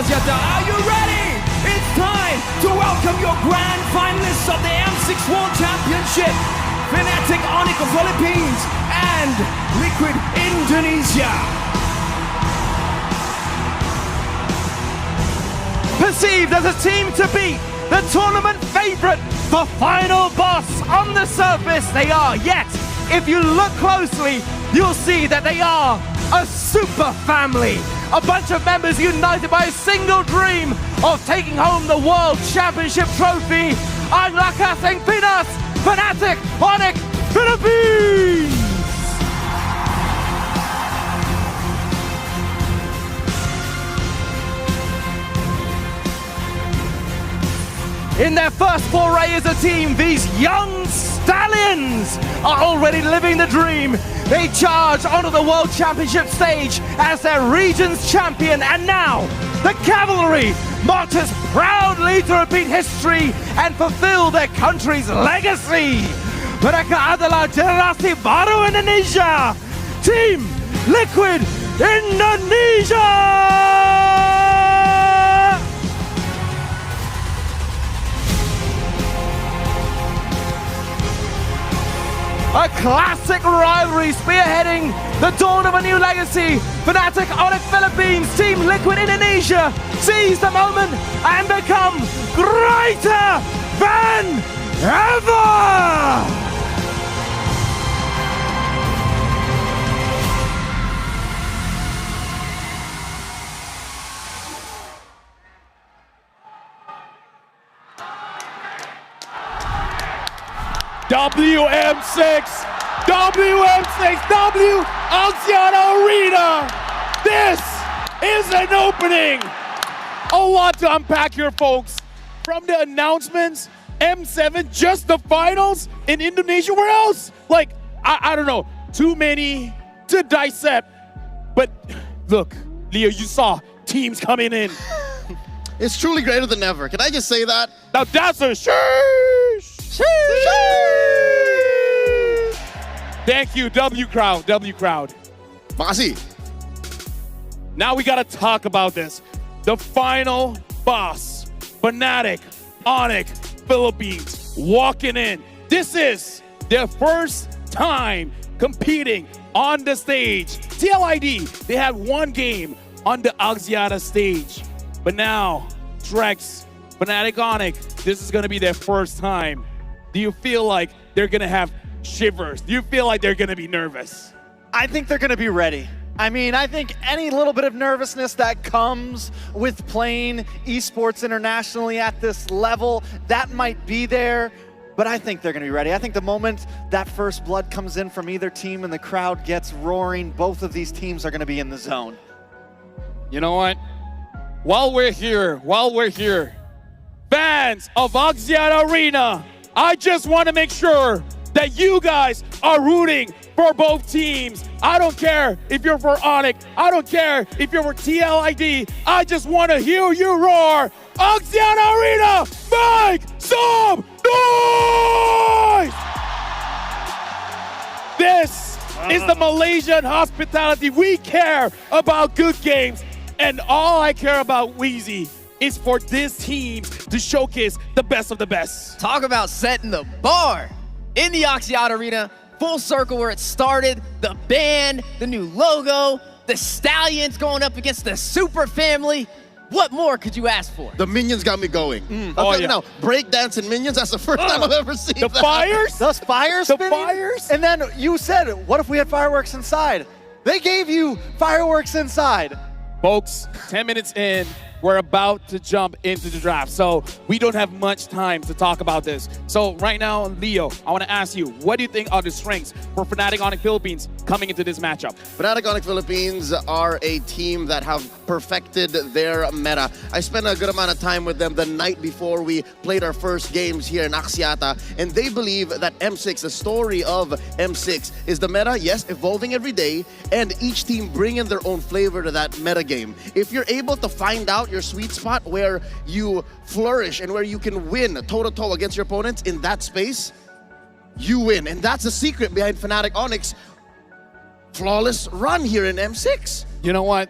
Axiata, are you ready? It's time to welcome your grand finalists of the M6 World Championship, Fnatic Onyx of Philippines and Liquid Indonesia. Perceived as a team to beat, the tournament favorite, the final boss. On the surface, they are, yet if you look closely, you'll see that they are a super family. A bunch of members united by a single dream of taking home the World Championship trophy. Ang Lakas ng Pinas, Fnatic Onyx Philippines! In their first foray as a team, these young stallions are already living the dream. They charge onto the World Championship stage as their region's champion, and now the cavalry marches proudly to repeat history and fulfill their country's legacy. Mereka adalah generasi baru Indonesia, Team Liquid Indonesia! A classic rivalry spearheading the dawn of a new legacy. Fnatic Onyx Philippines, Team Liquid Indonesia seize the moment and become greater than ever! WM6, W Axiata Arena. This is an opening. A lot to unpack here, folks. From the announcements, M7, just the finals in Indonesia. Where else? Like, I don't know, too many to dissect. But look, Leo, you saw teams coming in. It's truly greater than ever. Can I just say that? Now that's a sheesh. Thank you, W Crowd, W Crowd. Makasih. Now we gotta talk about this. The final boss, Fnatic Onyx Philippines, walking in. This is their first time competing on the stage. TLID, they had one game on the Axiata stage. But now, Drex, Fnatic Onyx, this is gonna be their first time. Do you feel like they're gonna have shivers? Do you feel like they're gonna be nervous? I think they're gonna be ready. I mean, I think any little bit of nervousness that comes with playing esports internationally at this level, that might be there, but I think they're gonna be ready. I think the moment that first blood comes in from either team and the crowd gets roaring, both of these teams are gonna be in the zone. You know what? While we're here, fans of Axiata Arena, I just want to make sure that you guys are rooting for both teams. I don't care if you're for Onyx. I don't care if you're for TLID. I just want to hear you roar. Axiata Arena, make some noise! This is the Malaysian hospitality. We care about good games. And all I care about, Wheezy, is for this team to showcase the best of the best. Talk about setting the bar in the Axiata Arena, full circle where it started, the band, the new logo, the Stallions going up against the Super Family. What more could you ask for? The minions got me going. Oh, yeah. Now, breakdancing minions, that's the first time I've ever seen the that. fires? Those fires The spinning? fires? And then you said, what if we had fireworks inside? They gave you fireworks inside. Folks, 10 minutes in, we're about to jump into the draft. So we don't have much time to talk about this. So right now, Leo, I want to ask you, what do you think are the strengths for Fnatic Onyx Philippines coming into this matchup? Fnatic Onyx Philippines are a team that have perfected their meta. I spent a good amount of time with them the night before we played our first games here in Axiata, and they believe that M6, the story of M6, is the meta, yes, evolving every day, and each team bringing their own flavor to that meta game. If you're able to find out your sweet spot where you flourish and where you can win toe-to-toe against your opponents in that space, you win. And that's the secret behind Fnatic Onyx flawless run here in M6. You know what?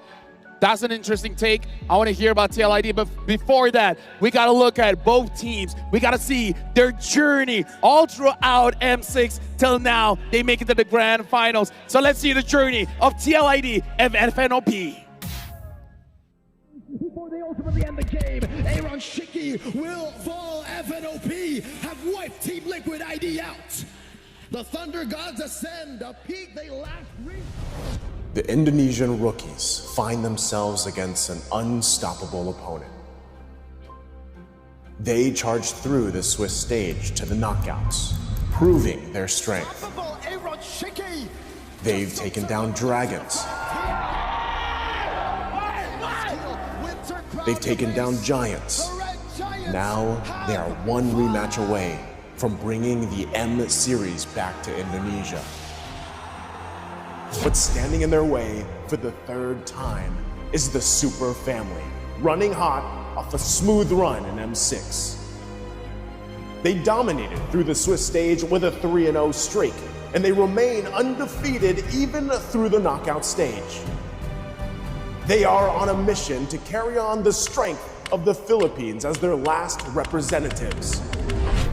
That's an interesting take. I want to hear about TLID, but before that, we got to look at both teams. We got to see their journey all throughout M6 till now. They make it to the grand finals. So let's see the journey of TLID and FNOP. Before they ultimately end the game, Aaron Shiki will fall. FNOP have wiped Team Liquid ID out. The Thunder Gods ascend, a peak they last reached. The Indonesian rookies find themselves against an unstoppable opponent. They charge through the Swiss stage to the knockouts, proving their strength. They've taken down dragons. They've taken down giants. Now they are one rematch away from bringing the M Series back to Indonesia. But standing in their way for the third time is the Super Family, running hot off a smooth run in M6. They dominated through the Swiss stage with a 3-0 streak, and they remain undefeated even through the knockout stage. They are on a mission to carry on the strength of the Philippines as their last representatives.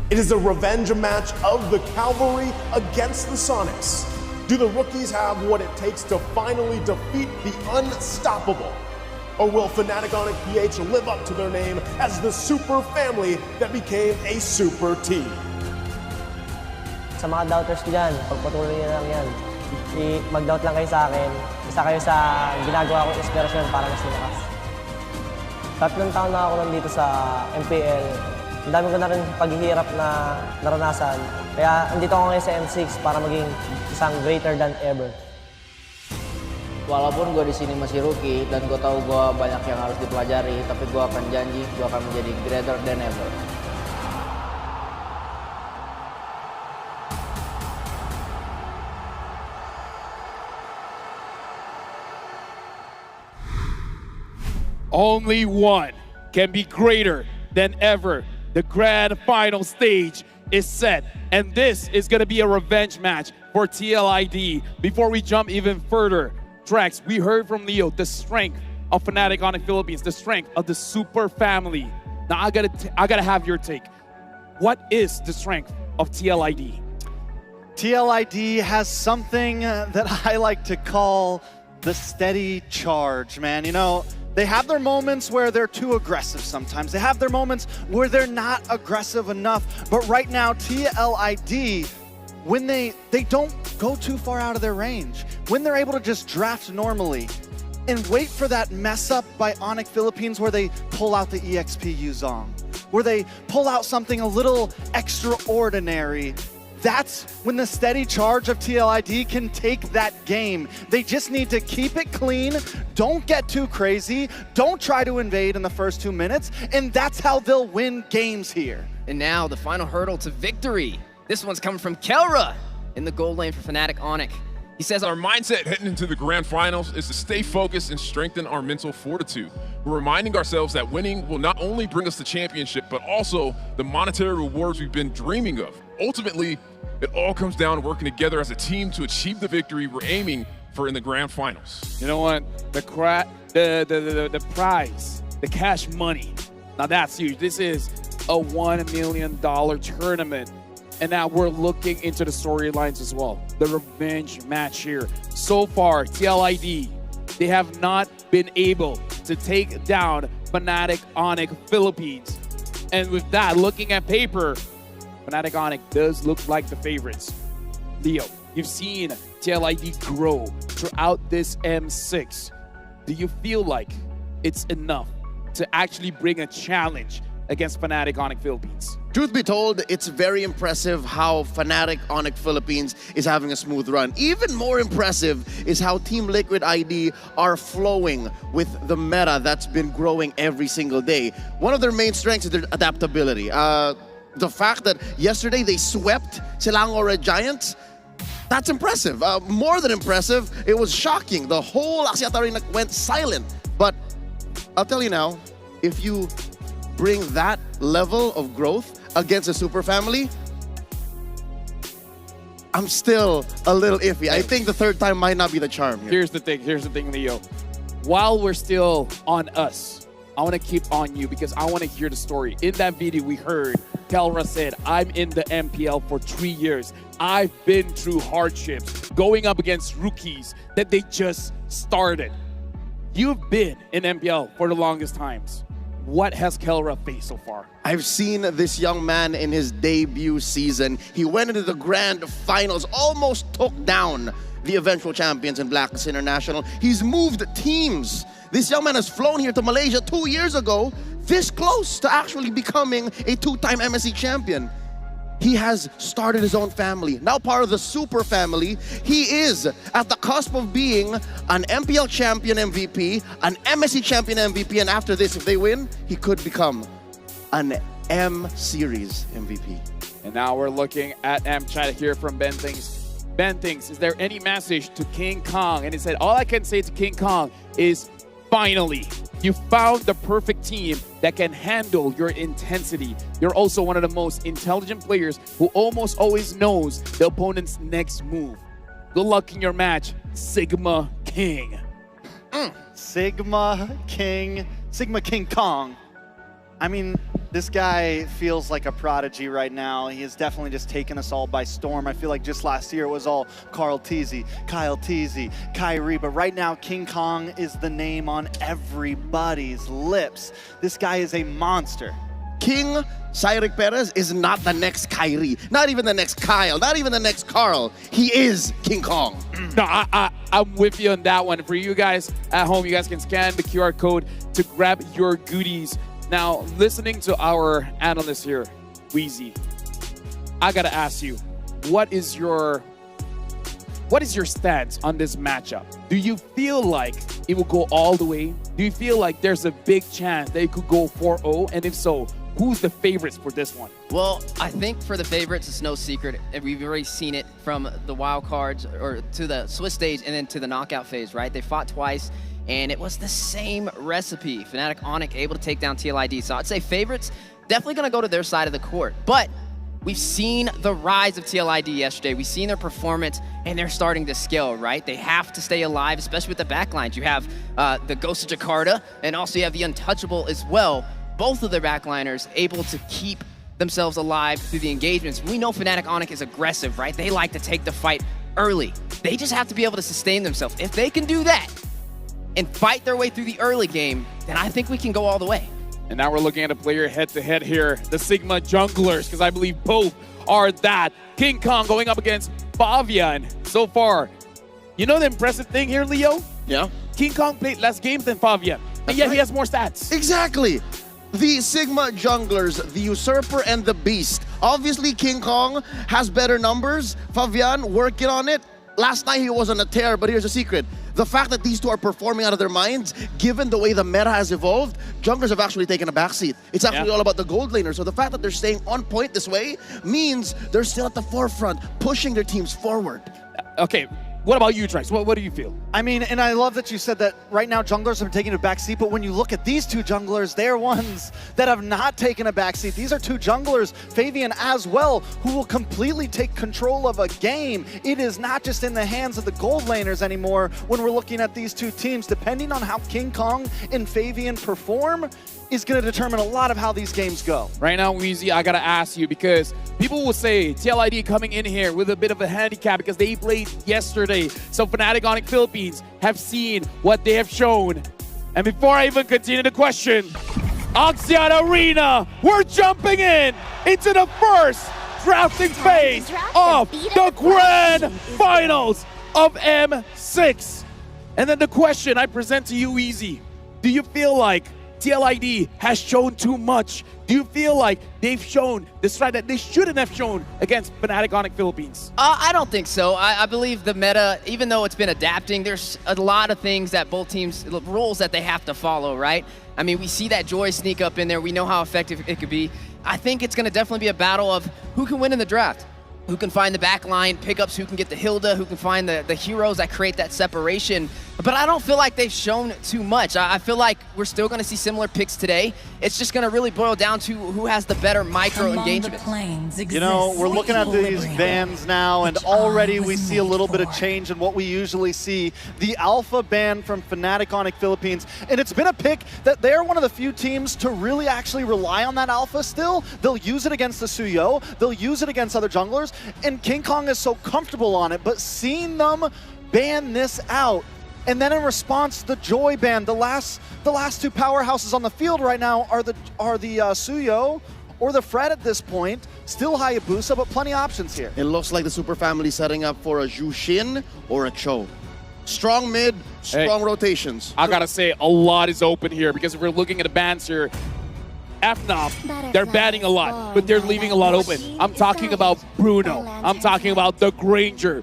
It is a revenge match of the Cavalry against the Sonics. Do the rookies have what it takes to finally defeat the unstoppable? Or will Fnatic Onic PH live up to their name as the super family that became a super team? Sa mga doubters ko dyan, pagpatuloy nyo lang yan. Mag-doubt lang kayo sa akin. Isa kayo sa ginagawa kong inspirasyon para mas lumakas. 3 taon na ako nandito sa MPL. Ang dami ko na rin paghihirap na naranasan. Kaya andito ako ngayon sa M6 para maging isang greater than ever. Walaupun gue di sini masih rookie dan gue tahu gue banyak yang harus dipelajari, tapi gue akan janji gue akan menjadi greater than ever. Only one can be greater than ever. The grand final stage is set, and this is going to be a revenge match for TLID. Before we jump even further, Drex, we heard from Leo the strength of Fnatic Onic Philippines, the strength of the super family. Now I gotta have your take. What is the strength of TLID? TLID has something that I like to call the steady charge, man. You know, they have their moments where they're too aggressive sometimes. They have their moments where they're not aggressive enough. But right now, TLID, when they don't go too far out of their range, when they're able to just draft normally and wait for that mess up by Onic Philippines where they pull out the EXP Yuzong, where they pull out something a little extraordinary, that's when the steady charge of TLID can take that game. They just need to keep it clean, don't get too crazy, don't try to invade in the first 2 minutes, and that's how they'll win games here. And now the final hurdle to victory. This one's coming from Kelra in the gold lane for Fnatic Onic. He says, our mindset heading into the grand finals is to stay focused and strengthen our mental fortitude. We're reminding ourselves that winning will not only bring us the championship, but also the monetary rewards we've been dreaming of. Ultimately, it all comes down to working together as a team to achieve the victory we're aiming for in the grand finals. You know what? The prize, the cash money. Now that's huge. This is a $1 million tournament. And now we're looking into the storylines as well. The revenge match here. So far, TLID, they have not been able to take down Fnatic Onic Philippines. And with that, looking at paper, Fnatic Onic does look like the favorites. Leo, you've seen TLID grow throughout this M6. Do you feel like it's enough to actually bring a challenge against Fnatic Onic Philippines? Truth be told, it's very impressive how Fnatic Onic Philippines is having a smooth run. Even more impressive is how Team Liquid ID are flowing with the meta that's been growing every single day. One of their main strengths is their adaptability. The fact that yesterday they swept Selangor Red Giants, that's impressive. More than impressive, it was shocking. The whole Axiata Arena went silent. But I'll tell you now, if you bring that level of growth against a super family, I'm still a little iffy. I think the third time might not be the charm here. Here's the thing, Leo. while we're still on us, I want to keep on you because I want to hear the story. In that video, we heard Kelra said, I'm in the MPL for 3 years. I've been through hardships, going up against rookies that they just started. You've been in MPL for the longest times. What has Kelra faced so far? I've seen this young man in his debut season. He went into the grand finals, almost took down the eventual champions in Blacklist International. He's moved teams. This young man has flown here to Malaysia 2 years ago, this close to actually becoming a 2-time MSC champion. He has started his own family, now part of the super family. He is at the cusp of being an MPL champion MVP, an MSC champion MVP, and after this, if they win, he could become an M Series MVP. And now we're looking at M-Chat here from Ben Things. Ben Things, is there any message to King Kong? And he said, all I can say to King Kong is, finally, you found the perfect team that can handle your intensity. You're also one of the most intelligent players who almost always knows the opponent's next move. Good luck in your match, Sigma King. Sigma King Kong. I mean, this guy feels like a prodigy right now. He has definitely just taken us all by storm. I feel like just last year it was all Carl Teasy, Kyle Teasy, Kyrie, but right now King Kong is the name on everybody's lips. This guy is a monster. King Cyril Perez is not the next Kyrie, not even the next Kyle, not even the next Carl. He is King Kong. No, I'm with you on that one. For you guys at home, you guys can scan the QR code to grab your goodies. Now, listening to our analyst here, Wheezy, I gotta ask you, what is your stance on this matchup? Do you feel like it will go all the way? Do you feel like there's a big chance that it could go 4-0? And if so, who's the favorites for this one? Well, I think for the favorites, it's no secret. And we've already seen it from the wild cards or to the Swiss stage and then to the knockout phase, right? They fought twice. And it was the same recipe. Fnatic Onic able to take down TLID. So I'd say favorites definitely going to go to their side of the court. But we've seen the rise of TLID yesterday. We've seen their performance, and they're starting to scale, right? They have to stay alive, especially with the backlines. You have the Ghost of Jakarta, and also you have the Untouchable as well. Both of their backliners able to keep themselves alive through the engagements. We know Fnatic Onic is aggressive, right? They like to take the fight early. They just have to be able to sustain themselves. If they can do that, and fight their way through the early game, then I think we can go all the way. And now we're looking at a player head-to-head here, the Sigma Junglers, because I believe both are that. King Kong going up against Fabian so far. You know the impressive thing here, Leo? Yeah. King Kong played less games than Fabian, and yet he has more stats. Exactly. The Sigma Junglers, the Usurper and the Beast. Obviously, King Kong has better numbers. Fabian working on it. Last night he was on a tear, but here's a secret. The fact that these two are performing out of their minds, given the way the meta has evolved, junglers have actually taken a backseat. It's actually all about the gold laners. So the fact that they're staying on point this way means they're still at the forefront, pushing their teams forward. Okay, what about you, Trax? What do you feel? I mean, and I love that you said that right now junglers are taking a backseat, but when you look at these two junglers, they're ones that have not taken a backseat. These are two junglers, Fabian as well, who will completely take control of a game. It is not just in the hands of the gold laners anymore when we're looking at these two teams. Depending on how King Kong and Fabian perform is going to determine a lot of how these games go. Right now, Weezy, I got to ask you, because people will say TLID coming in here with a bit of a handicap because they played yesterday. So Fnatic Onic Philippines have seen what they have shown. And before I even continue the question, Axiata Arena, we're jumping into the first drafting phase of the Grand Finals of M6. And then the question I present to you, Weezy, do you feel like TLID has shown too much? Do you feel like they've shown the stride that they shouldn't have shown against Fnatic Onic Philippines? I don't think so. I believe the meta, even though it's been adapting, there's a lot of things that both teams, rules that they have to follow, right? I mean, we see that Joy sneak up in there. We know how effective it could be. I think it's going to definitely be a battle of who can win in the draft. Who can find the backline pickups, who can get the Hilda, who can find the heroes that create that separation. But I don't feel like they've shown too much. I feel like we're still going to see similar picks today. It's just going to really boil down to who has the better micro engagement. You know, we're looking at these bans now, and already we see a little bit of change in what we usually see. The Alpha ban from Fnatic Onic Philippines, and it's been a pick that they're one of the few teams to really actually rely on that Alpha still. They'll use it against the Suyo, they'll use it against other junglers, and King Kong is so comfortable on it, but seeing them ban this out, and then in response, the Joy ban, the last two powerhouses on the field right now are the Suyo or the Fred at this point. Still Hayabusa, but plenty of options here. It looks like the Super Family setting up for a Jushin or a Cho. Strong mid, strong rotations. I gotta say, a lot is open here because if we're looking at the bans here, FNOP, they're banning a lot, but they're leaving a lot open. I'm talking about Bruno. I'm talking about the Granger.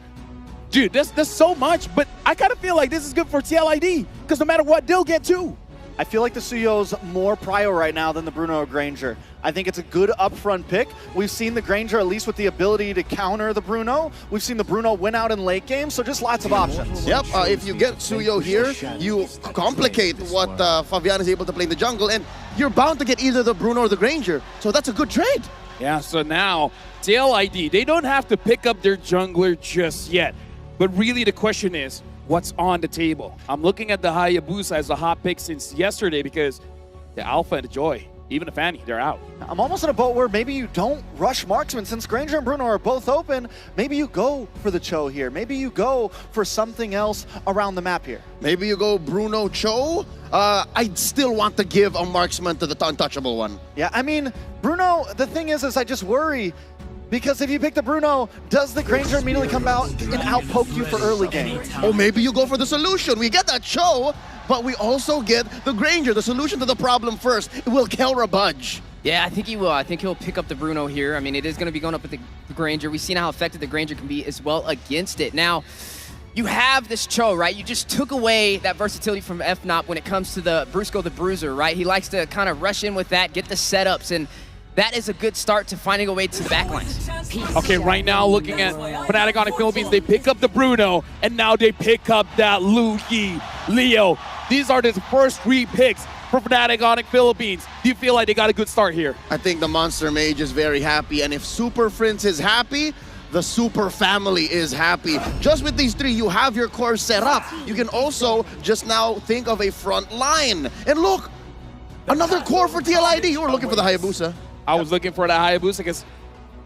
Dude, there's so much, but I kind of feel like this is good for TLID because no matter what, they'll get two. I feel like the Suyo's more prio right now than the Bruno or Granger. I think it's a good upfront pick. We've seen the Granger at least with the ability to counter the Bruno. We've seen the Bruno win out in late game, so just lots of options. Yep, if you get Suyo here, you complicate what Fabian is able to play in the jungle, and you're bound to get either the Bruno or the Granger. So that's a good trade. Yeah, so now TLID, they don't have to pick up their jungler just yet. But really the question is, what's on the table? I'm looking at the Hayabusa as a hot pick since yesterday because the Alpha and the Joy, even the Fanny, they're out. I'm almost in a boat where maybe you don't rush marksman. Since Granger and Bruno are both open, maybe you go for the Cho here. Maybe you go for something else around the map here. Maybe you go Bruno Cho. I'd still want to give a marksman to the untouchable one. Yeah, I mean, Bruno, the thing is I just worry because if you pick the Bruno, does the Granger immediately come out and outpoke you for early game? Or maybe you go for the solution. We get that Cho, but we also get the Granger, the solution to the problem first. Will Kelra budge? Yeah, I think he will. I think he'll pick up the Bruno here. I mean, it is going to be going up with the Granger. We've seen how effective the Granger can be as well against it. Now, you have this Cho, right? You just took away that versatility from FNOP when it comes to the Brusco the Bruiser, right? He likes to kind of rush in with that, get the setups, and that is a good start to finding a way to the backlines. Okay, right now looking at Fnatic Onic Philippines, they pick up the Bruno, and now they pick up that Lu Yi, Leo. These are the first 3 picks for Fnatic Onic Philippines. Do you feel like they got a good start here? I think the Monster Mage is very happy, and if Super Prince is happy, the Super Family is happy. Just with these 3, you have your core set up. You can also just now think of a front line. And look, another core for TLID. You were looking for the Hayabusa. I was looking for the Hayabusa because,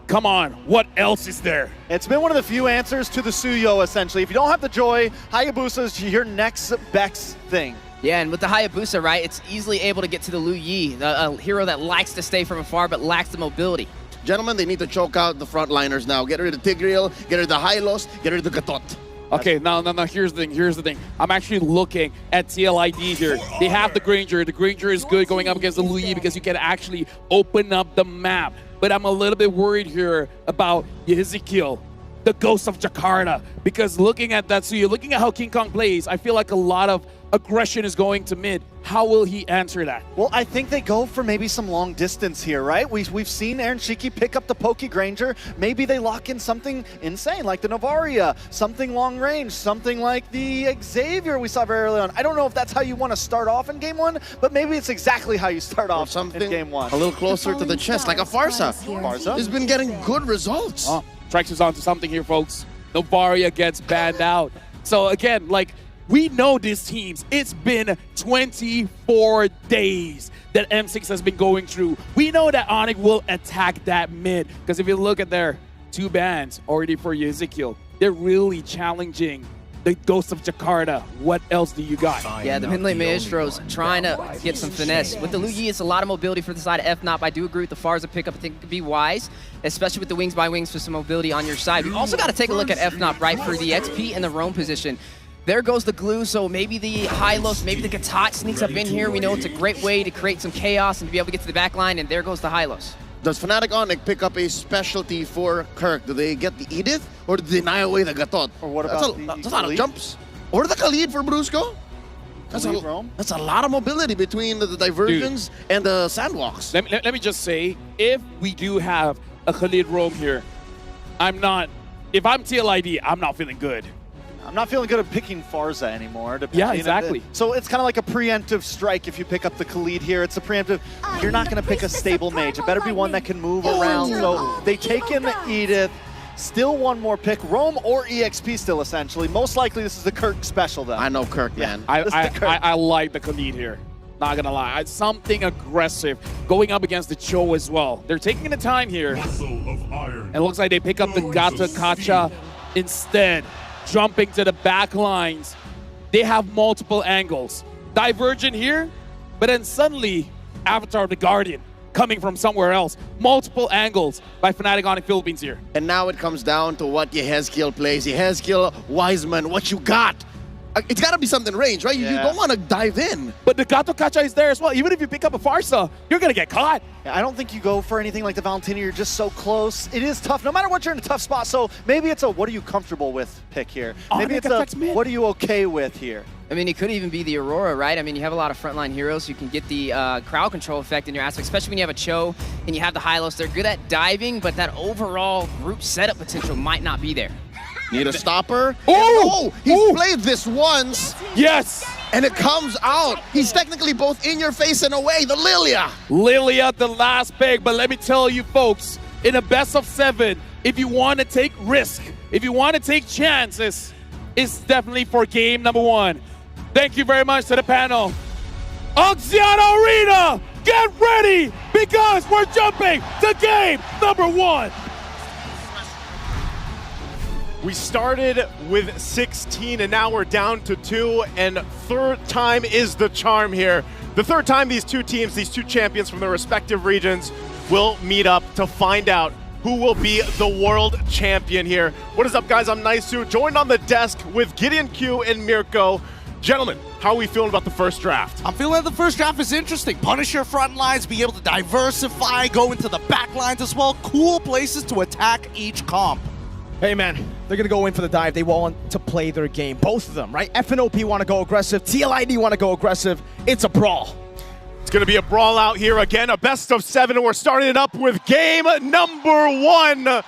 come on, what else is there? It's been one of the few answers to the Suyo, essentially. If you don't have the Joy, Hayabusa is your next best thing. Yeah, and with the Hayabusa, right, it's easily able to get to the Lu Yi, a hero that likes to stay from afar but lacks the mobility. Gentlemen, they need to choke out the frontliners now. Get rid of Tigreal, get rid of the Hylos, get rid of the Gatot. Okay, now, here's the thing. I'm actually looking at TLID here. They have the Granger. The Granger is good going up against the Lu Yi because you can actually open up the map. But I'm a little bit worried here about Ezekiel, the Ghost of Jakarta, because looking at that, so you're looking at how King Kong plays, I feel like a lot of aggression is going to mid. How will he answer that? Well, I think they go for maybe some long distance here, right? We've seen Aaron Shiki pick up the Poke Granger. Maybe they lock in something insane like the Novaria, something long range, something like the Xavier we saw very early on. I don't know if that's how you want to start off in game 1, but maybe it's exactly how you start off in game 1. A little closer to the chest, like a Farsa. Farsa has been getting good results. Oh, Trex is onto something here, folks. Novaria gets banned out. So again, like, we know these teams. It's been 24 days that M6 has been going through. We know that Onic will attack that mid. Because if you look at their 2 bans already for Ezekiel, they're really challenging the Ghost of Jakarta. What else do you got? Yeah, the mid lane Maestros trying to get some finesse. With the Lu Yi, it's a lot of mobility for the side of FNOP. I do agree with the Farza pickup. I think it could be wise, especially with the Wings by Wings for some mobility on your side. We also got to take a look at FNOP, right, for the XP and the roam position. There goes the glue, so maybe the Hylos, maybe the Gatot sneaks up in here. We know it's a great way to create some chaos and to be able to get to the back line, and there goes the Hylos. Does Fnatic Onic pick up a specialty for Kirk? Do they get the Edith, or do they deny away the Gatot? Or what about that's a lot of jumps. Or the Khalid for Brusco? That's a lot of mobility between the diversions and the sandwalks. Let me just say, if we do have a Khalid roam here, if I'm TLID, I'm not feeling good. I'm not feeling good at picking Farza anymore. Yeah, exactly. So it's kind of like a preemptive strike if you pick up the Khalid here. It's a preemptive. You're not going to pick a stable mage. It better be one that can move around. So they take in Edith. Still one more pick. Roam or EXP still, essentially. Most likely this is the Kirk special, though. I know Kirk, man. I like the Khalid here. Not gonna lie. Something aggressive going up against the Cho as well. They're taking the time here. And it looks like they pick up the Gata Kacha instead. Jumping to the back lines. They have multiple angles. Divergent here, but then suddenly Avatar the Guardian coming from somewhere else. Multiple angles by Fnatic Onyx Philippines here. And now it comes down to what Yehezkiel plays. Yehezkiel, Wiseman, what you got? It's got to be something range, right? You don't want to dive in. But the Gato Kacha is there as well. Even if you pick up a Farsa, you're going to get caught. Yeah, I don't think you go for anything like the Valentina. You're just so close. It is tough, no matter what, you're in a tough spot. So maybe it's a what are you comfortable with pick here. Maybe it's a what are you okay with here. I mean, it could even be the Aurora, right? I mean, you have a lot of frontline heroes. You can get the crowd control effect in your aspect, especially when you have a Cho and you have the Hylos. They're good at diving, but that overall group setup potential might not be there. Need a stopper. Oh! He's played this once. Yes! And it comes out. He's technically both in your face and away. The Lilia. Lilia, the last pick. But let me tell you, folks, in a best of 7, if you want to take risk, if you want to take chances, it's definitely for game number 1. Thank you very much to the panel. Axiata Arena, get ready because we're jumping to game number 1. We started with 16 and now we're down to 2, and third time is the charm here. The third time these two teams, these two champions from their respective regions will meet up to find out who will be the world champion here. What is up, guys? I'm Naisu, joined on the desk with Gideon Q and Mirko. Gentlemen, how are we feeling about the first draft? I'm feeling that the first draft is interesting. Punish your front lines, be able to diversify, go into the back lines as well. Cool places to attack each comp. Hey man, they're gonna go in for the dive. They want to play their game, both of them, right? FNOP want to go aggressive, TLID want to go aggressive. It's a brawl. It's gonna be a brawl out here again, a best of 7, and we're starting it up with game number 1.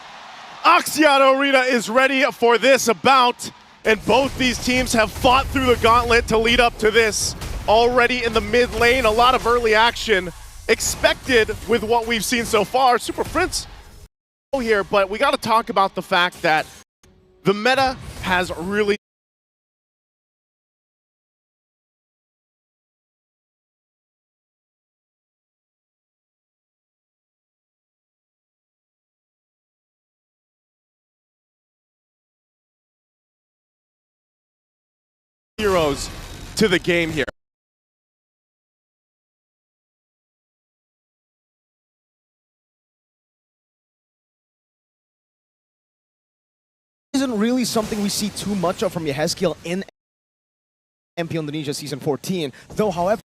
Axiata Arena is ready for this bout, and both these teams have fought through the gauntlet to lead up to this. Already in the mid lane, a lot of early action expected with what we've seen so far. Super Prince here, but we got to talk about the fact that the meta has really heroes to the game here. Isn't really something we see too much of from Yehezkiel in MP Indonesia Season 14, though, however,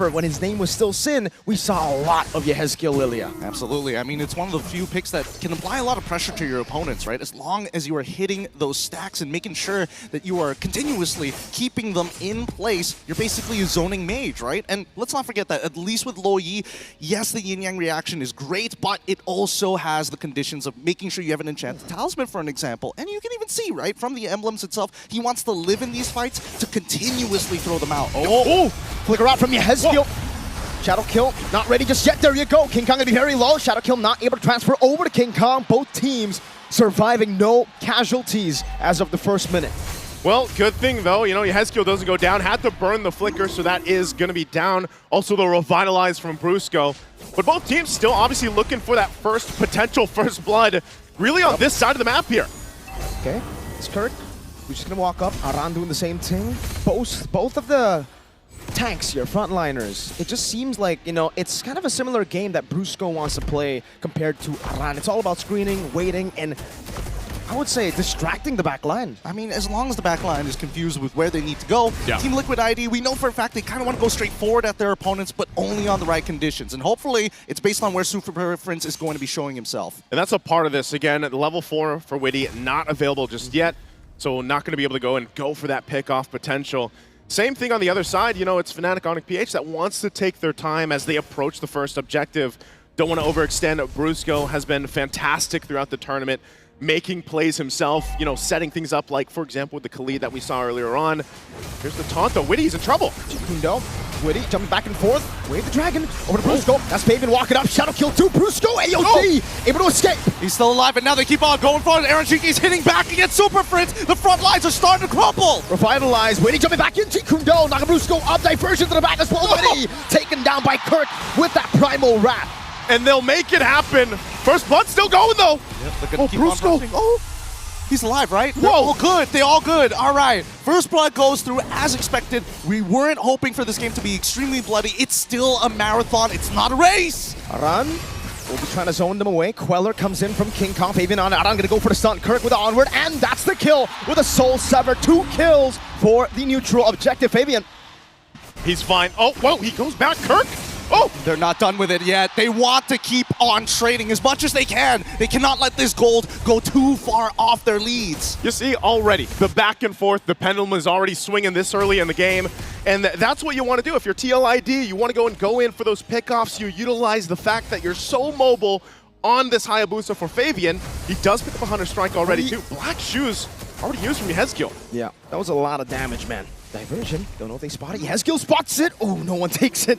when his name was still Sin, we saw a lot of Yehezkiel Lilia. Absolutely. I mean, it's one of the few picks that can apply a lot of pressure to your opponents, right? As long as you are hitting those stacks and making sure that you are continuously keeping them in place, you're basically a zoning mage, right? And let's not forget that, at least with Lo Yi, yes, the yin-yang reaction is great, but it also has the conditions of making sure you have an enchanted talisman, for an example. And you can even see, right, from the emblems itself, he wants to live in these fights to continuously throw them out. Oh! Flicker out from Yehezkiel. Shadow Kill, not ready just yet. There you go. King Kong gonna be very low. Shadow Kill not able to transfer over to King Kong. Both teams surviving, no casualties as of the first minute. Well, good thing though, you know, Yehezkiel doesn't go down. Had to burn the flicker, so that is going to be down. Also the revitalize from Brusco. But both teams still obviously looking for that potential first blood, really on this side of the map here. Okay, it's Kirk. We're just gonna walk up. Aran doing the same thing. Both of the tanks here, frontliners. It just seems like, you know, it's kind of a similar game that Brusco wants to play compared to Aran. It's all about screening, waiting, and I would say distracting the back line. I mean, as long as the back line is confused with where they need to go, Team Liquid ID, we know for a fact they kind of want to go straight forward at their opponents, but only on the right conditions. And hopefully, it's based on where Super Preference is going to be showing himself. And that's a part of this. Again, level 4 for Witty, not available just yet, so not going to be able to go for that pick-off potential. Same thing on the other side, you know, it's Fnatic Onyx PH that wants to take their time as they approach the first objective. Don't want to overextend. Brusco has been fantastic throughout the tournament. making plays himself, you know, setting things up like, for example, with the Khalid that we saw earlier on. Here's the taunt, though. Witty's in trouble. Kundo, Witty jumping back and forth. Wave the dragon over to Brusco. That's Fabian walking up. Shadow kill to Brusco. AOT able to escape. He's still alive, and now they keep on going for it. Aaron Shiki's hitting back against Super Fritz. The front lines are starting to crumble. Revitalize. Witty jumping back into Kundo. Nagabrusco up diversion to the back as well. Witty taken down by Kirk with that primal wrap. And they'll make it happen. First blood still going, though. Yep, oh, Brusco. Oh, he's alive, right? They're all good. They're all good. All right. First blood goes through as expected. We weren't hoping for this game to be extremely bloody. It's still a marathon. It's not a race. Aran will be trying to zone them away. Queller comes in from King Kong. Fabian on Aran going to go for the stun. Kirk with the onward, and that's the kill with a Soul Sever. 2 kills for the neutral objective. Fabian. He's fine. Oh, whoa, he goes back. Kirk. Oh! They're not done with it yet. They want to keep on trading as much as they can. They cannot let this gold go too far off their leads. You see, already, the back and forth, the pendulum is already swinging this early in the game. And that's what you want to do. If you're TLID, you want to go in for those pickoffs. You utilize the fact that you're so mobile on this Hayabusa for Fabian. He does pick up a Hunter Strike already, too. Black Shoes already used from your Hezkill. Yeah, that was a lot of damage, man. Diversion. Don't know if they spot it. Hezkill spots it. Oh, no one takes it.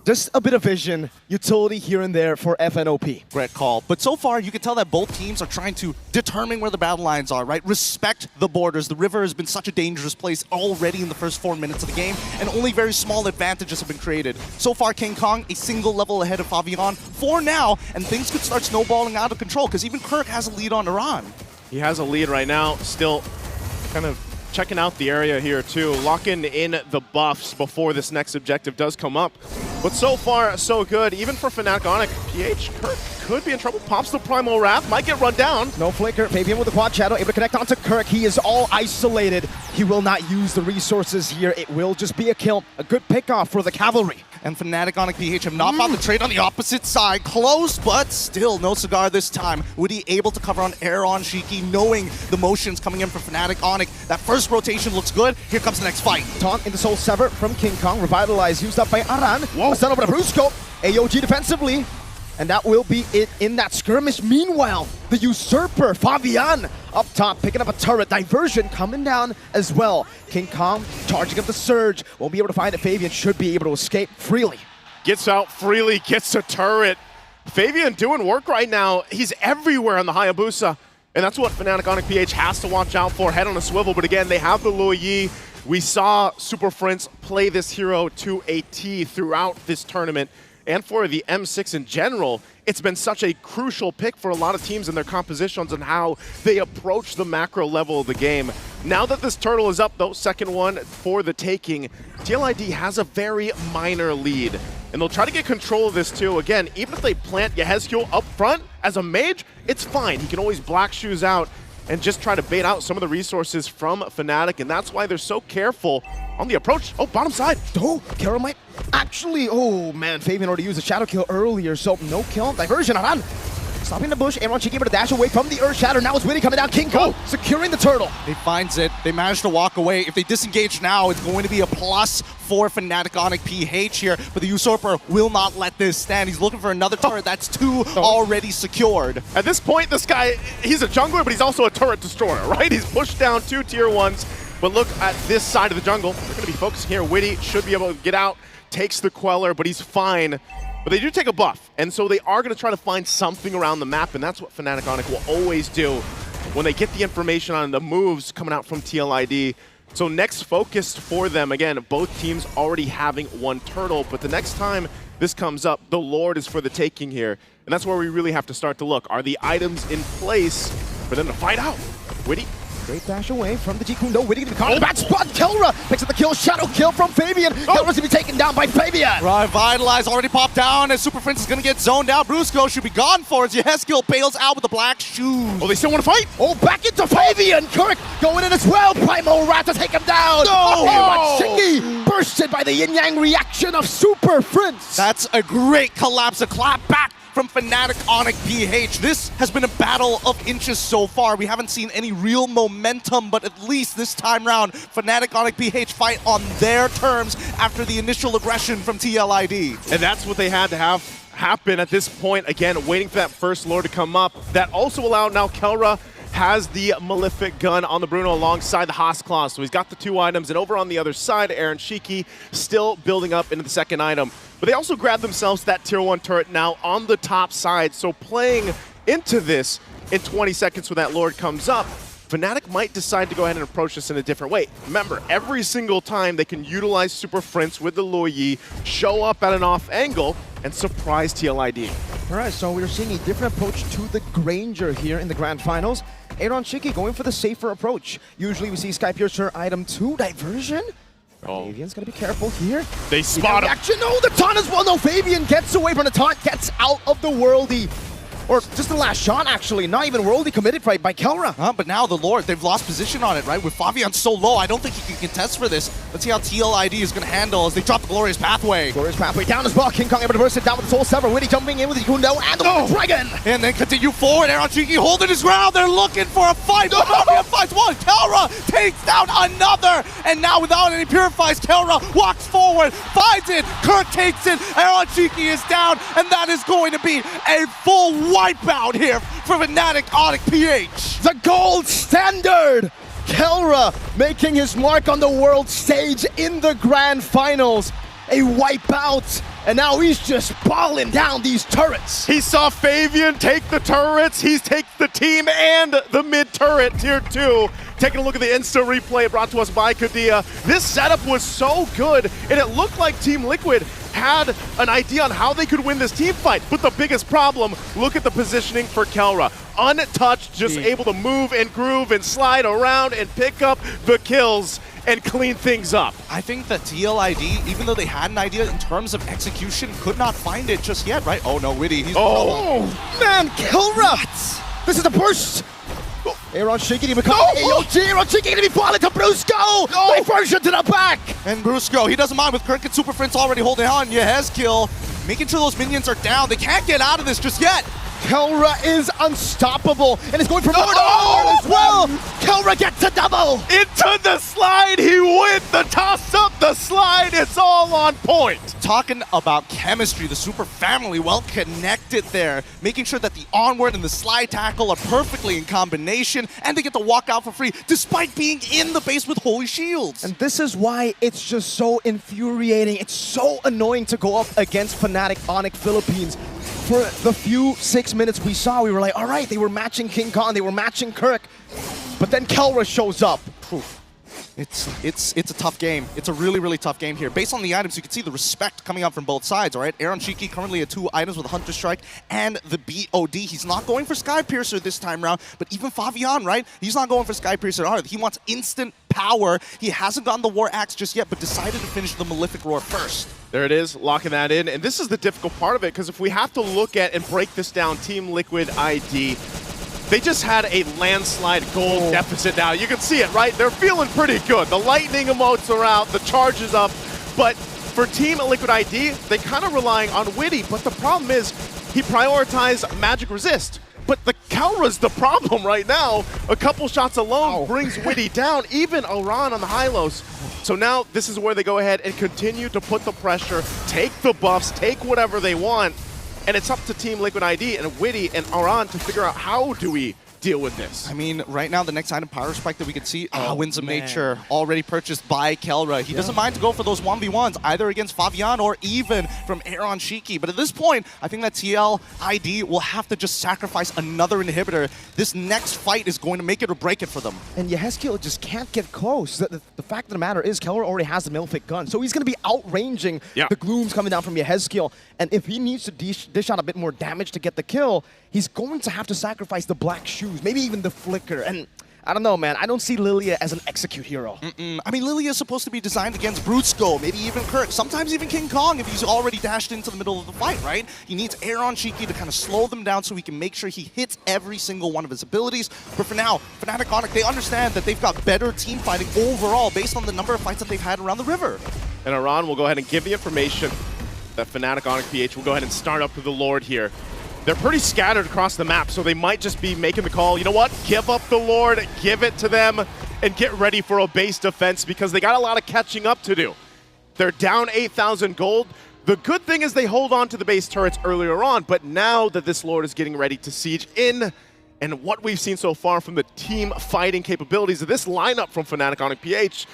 Just a bit of vision, utility here and there for FNOP. Great call. But so far, you can tell that both teams are trying to determine where the battle lines are, right? Respect the borders. The river has been such a dangerous place already in the first 4 minutes of the game, and only very small advantages have been created. So far, King Kong, a single level ahead of Fabian for now, and things could start snowballing out of control, because even Kirk has a lead on Iran. He has a lead right now, still kind of checking out the area here too, locking in the buffs before this next objective does come up. But so far, so good. Even for Fnatic Onic, PH, Kirk could be in trouble. Pops the Primal Wrath, might get run down. No flicker, Fabian with the Quad Shadow, able to connect onto Kirk. He is all isolated. He will not use the resources here. It will just be a kill. A good pickoff for the Cavalry. And Fnatic Onic PH have not found the trade on the opposite side. Close, but still no cigar this time. Woody able to cover on air on Shiki, knowing the motions coming in from Fnatic Onic. That first rotation looks good. Here comes the next fight. Taunt into Soul Sever from King Kong. Revitalize used up by Aran. Whoa. Send over to Brusco. AOG defensively. And that will be it in that skirmish. Meanwhile, the Usurper, Fabian, up top, picking up a turret. Diversion coming down as well. King Kong charging up the Surge. Won't be able to find it. Fabian should be able to escape freely. Gets out freely, gets a turret. Fabian doing work right now. He's everywhere on the Hayabusa. And that's what Fnatic Onic PH has to watch out for. Head on a swivel, but again, they have the Luo Yi. We saw Super Friends play this hero to a T throughout this tournament. And for the M6 in general, it's been such a crucial pick for a lot of teams in their compositions and how they approach the macro level of the game. Now that this turtle is up, though, second one for the taking, TLID has a very minor lead. And they'll try to get control of this too. Again, even if they plant Yehezkiel up front as a mage, it's fine. He can always Black Shoes out and just try to bait out some of the resources from Fnatic, and that's why they're so careful on the approach. Oh, bottom side. Oh, Carol might actually, oh man, Fabian already used a Shadow kill earlier, so no kill. Diversion, Aran. Stopping the bush, Aaron Chiki able to dash away from the Earth Shatter. Now it's Witty coming down. King Kong securing the turtle. He finds it. They managed to walk away. If they disengage now, it's going to be a plus for Fnatic Onic PH here. But the Usurper will not let this stand. He's looking for another turret. That's 2 already secured. At this point, this guy, he's a jungler, but he's also a turret destroyer, right? He's pushed down 2 tier 1s. But look at this side of the jungle. They're going to be focusing here. Witty should be able to get out, takes the Queller, but he's fine. But they do take a buff, and so they are going to try to find something around the map, and that's what Fnatic Onic will always do when they get the information on the moves coming out from TLID. So next focus for them, again, both teams already having 1 turtle, but the next time this comes up, the Lord is for the taking here. And that's where we really have to start to look. Are the items in place for them to fight out? Witty. Great dash away from the Jikundo. Witty gonna be caught in the back spot. Kelra picks up the kill. Shadow kill from Fabian. Kelra's gonna be taken down by Fabian. Revitalize already popped down as Super Prince is gonna get zoned out. Brusco should be gone for it. Yehezkiel bails out with the Black Shoes. Oh, they still want to fight? Oh, back into Fabian. Kirk going in as well. Primal Rat to take him down. No! Shiki bursted by the yin-yang reaction of Super Prince. That's a great collapse. A clap back from Fnatic Onic PH. This has been a battle of inches so far. We haven't seen any real momentum, but at least this time round, Fnatic Onic PH fight on their terms after the initial aggression from TLID. And that's what they had to have happen at this point. Again, waiting for that first lore to come up. That also allowed now Kelra has the Malefic gun on the Bruno alongside the Haas Claws. So he's got the 2 items, and over on the other side, Aaron Shiki still building up into the second item. But they also grab themselves that tier 1 turret now on the top side. So playing into this in 20 seconds when that Lord comes up, Fnatic might decide to go ahead and approach this in a different way. Remember, every single time they can utilize Super Prince with the Luo Yi, show up at an off angle, and surprise TLID. All right, so we're seeing a different approach to the Granger here in the Grand Finals. Aaron Shiki going for the safer approach. Usually we see Skypiercer item 2 diversion. Fabian's gonna be careful here. They spot him. Action, no, the taunt as well. No, Fabian gets away from the taunt, gets out of the worldie. Or just the last shot, actually. Not even worldly committed by Kelra. But now the Lord, they've lost position on it, right? With Fabian so low, I don't think he can contest for this. Let's see how TLID is going to handle as they drop the Glorious Pathway. Glorious Pathway down as well. King Kong able to burst it down with the Soul Sever. Witty jumping in with the Yundo and the Dragon. And then continue forward. Aaron Shiki holding his ground. They're looking for a fight. Fabian fights one. Kelra takes down another. And now without any purifies, Kelra walks forward, finds it. Kirk takes it. Aaron Shiki is down. And that is going to be a full wipeout here for Fnatic Onyx PH. The gold standard! Kelra making his mark on the world stage in the Grand Finals. A wipeout, and now he's just balling down these turrets. He saw Fabian take the turrets, he takes the team and the mid turret, tier 2. Taking a look at the Insta replay brought to us by Kadia. This setup was so good, and it looked like Team Liquid had an idea on how they could win this team fight. But the biggest problem, look at the positioning for Kelra. Untouched, just able to move and groove and slide around and pick up the kills and clean things up. I think that TLID, even though they had an idea in terms of execution, could not find it just yet, right? Oh no, Witty, he's... Oh, man, Kelra! This is a burst! Aaron Shiki become AOG. Aaron Shiki gonna be falling to Brusco. Diversion to the back. And Brusco, he doesn't mind with Kirk and Super Prince already holding on. Yehezkill making sure those minions are down. They can't get out of this just yet. Kelra is unstoppable and is going for more as well. Kelra gets a double. Into the slide, he went the toss up, the slide, it's all on point. Talking about chemistry, the Super family well connected there, making sure that the onward and the slide tackle are perfectly in combination, and they get to walk out for free despite being in the base with Holy Shields. And this is why it's just so infuriating. It's so annoying to go up against Fnatic Onyx Philippines. For the few 6 minutes we saw, we were like, all right, they were matching King Kong, they were matching Kirk, but then Kelra shows up. It's a tough game. It's a really, really tough game here. Based on the items, you can see the respect coming out from both sides, all right? Aaron Shiki currently at 2 items with Hunter Strike and the BOD. He's not going for Skypiercer this time around, but even Fabian, right? He's not going for Skypiercer either. He wants instant power. He hasn't gotten the War Axe just yet, but decided to finish the Malefic Roar first. There it is, locking that in. And this is the difficult part of it, because if we have to look at and break this down, Team Liquid ID, they just had a landslide gold deficit now. You can see it, right? They're feeling pretty good. The lightning emotes are out, the charge is up. But for Team Liquid ID, they kind of relying on Witty. But the problem is, he prioritized Magic Resist. But the Kelra's the problem right now. A couple shots alone brings Witty down, even Aran on the high-lows. So now this is where they go ahead and continue to put the pressure, take the buffs, take whatever they want. And it's up to Team Liquid ID and Witty and Aran to figure out how do we deal with this. I mean, right now, the next item, Power Spike that we can see, Winds of Nature, already purchased by Kelra. He doesn't mind to go for those 1v1s, either against Fabian or even from Aaron Shiki. But at this point, I think that TLID will have to just sacrifice another inhibitor. This next fight is going to make it or break it for them. And Yehezkill just can't get close. The fact of the matter is, Kelra already has the Malefic gun, so he's going to be outranging the glooms coming down from Yehezkill. And if he needs to dish out a bit more damage to get the kill, he's going to have to sacrifice the black shoes, maybe even the flicker. And I don't know, man. I don't see Lilia as an execute hero. I mean, Lilia is supposed to be designed against Brutsko, maybe even Kirk, sometimes even King Kong if he's already dashed into the middle of the fight, right? He needs Aaron Shiki to kind of slow them down so he can make sure he hits every single one of his abilities. But for now, Fnatic Onyx, they understand that they've got better team fighting overall based on the number of fights that they've had around the river. And Aran will go ahead and give the information that Fnatic Onyx PH will go ahead and start up with the Lord here. They're pretty scattered across the map, so they might just be making the call, you know what, give up the Lord, give it to them, and get ready for a base defense because they got a lot of catching up to do. They're down 8,000 gold. The good thing is they hold on to the base turrets earlier on, but now that this Lord is getting ready to siege in, and what we've seen so far from the team fighting capabilities of this lineup from Fnatic Onic PH,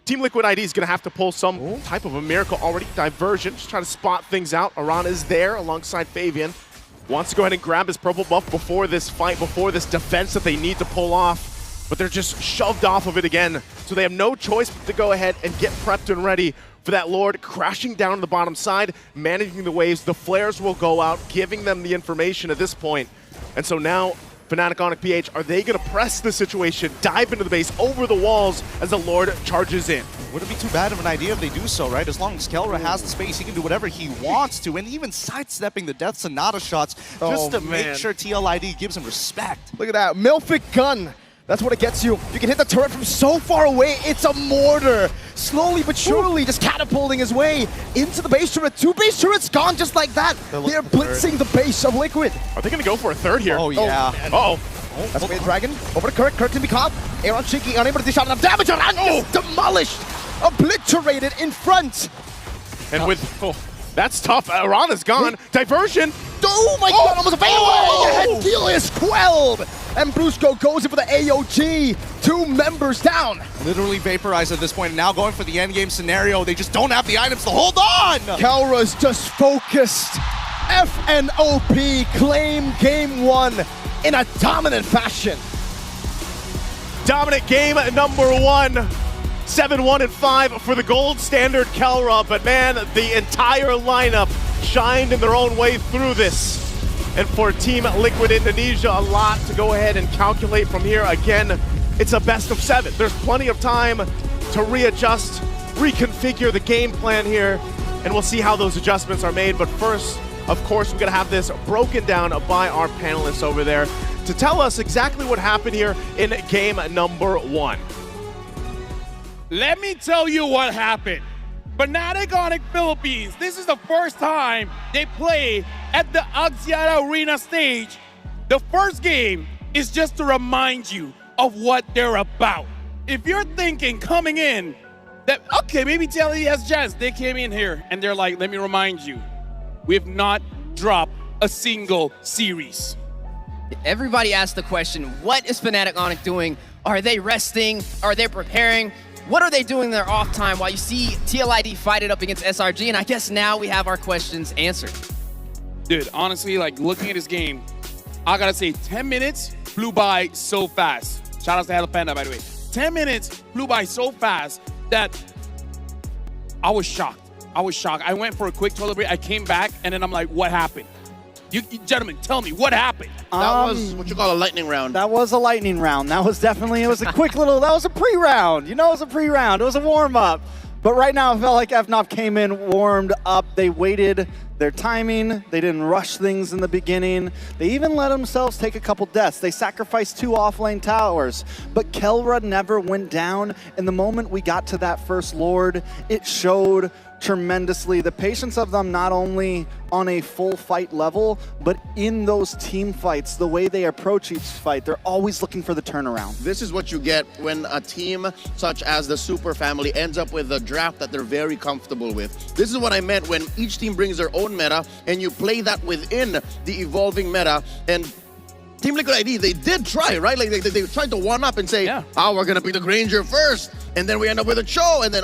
Team Liquid ID is going to have to pull some type of a miracle already. Diversion, just trying to spot things out. Aran is there alongside Fabian. Wants to go ahead and grab his purple buff before this fight, before this defense that they need to pull off. But they're just shoved off of it again. So they have no choice but to go ahead and get prepped and ready for that Lord crashing down on the bottom side, managing the waves. The flares will go out, giving them the information at this point. And so now, Fnatic Onic PH, are they going to press the situation, dive into the base, over the walls as the Lord charges in? Wouldn't be too bad of an idea if they do so, right? As long as Kelra has the space, he can do whatever he wants to, and even sidestepping the Death Sonata shots just to make sure TLID gives him respect. Look at that, Milfic gun. That's what it gets you. You can hit the turret from so far away. It's a mortar. Slowly but surely just catapulting his way into the base turret. 2 base turrets gone just like that. They're blitzing the base of Liquid. Are they going to go for a third here? Oh, yeah. That's the Dragon. Over to Kirk. Kirk can be caught. Aaron Cheeky unable to dish out enough damage. Aran just demolished. Obliterated in front. And with... that's tough. Aran is gone. Diversion. Oh my god, almost a fail! The head is quelled! And Brusco goes in for the AOG. 2 members down. Literally vaporized at this point, and now going for the endgame scenario. They just don't have the items to hold on! Kelra's just focused. FNOP claim game 1 in a dominant fashion. Dominant game number 1. 7-1-5 for the gold standard Kelra, but man, the entire lineup shined in their own way through this. And for Team Liquid Indonesia, a lot to go ahead and calculate from here. Again, it's a best of 7. There's plenty of time to readjust, reconfigure the game plan here, and we'll see how those adjustments are made. But first, of course, we're gonna have this broken down by our panelists over there to tell us exactly what happened here in game number 1. Let me tell you what happened. Fnatic Onic Philippines, this is the first time they play at the Axiata Arena stage. The first game is just to remind you of what they're about. If you're thinking coming in that, okay, maybe TLE has a chance, they came in here and they're like, let me remind you, we have not dropped a single series. Everybody asked the question, what is Fnatic Onic doing? Are they resting? Are they preparing? What are they doing in their off time while you see TLID fight it up against SRG? And I guess now we have our questions answered. Dude, honestly, like looking at this game, I gotta say 10 minutes flew by so fast. Shout out to Hello Panda, by the way. 10 minutes flew by so fast that I was shocked. I was shocked. I went for a quick toilet break. I came back and then I'm like, what happened? You gentlemen, tell me, what happened? That was what you call a lightning round. That was a lightning round. That was definitely, it was a quick little, that was a pre-round. You know, it was a pre-round. It was a warm-up. But right now, it felt like FNOP came in, warmed up. They waited their timing. They didn't rush things in the beginning. They even let themselves take a couple deaths. They sacrificed 2 offlane towers. But Kelra never went down. And the moment we got to that first Lord, it showed tremendously the patience of them, not only on a full fight level, but in those team fights, the way they approach each fight, they're always looking for the turnaround. This is what you get when a team such as the Super Family ends up with a draft that they're very comfortable with. This is what I meant when each team brings their own meta and you play that within the evolving meta. And Team Liquid ID, they did try, right? Like they tried to one-up and say, oh, we're gonna pick the Granger first, and then we end up with a Cho, and then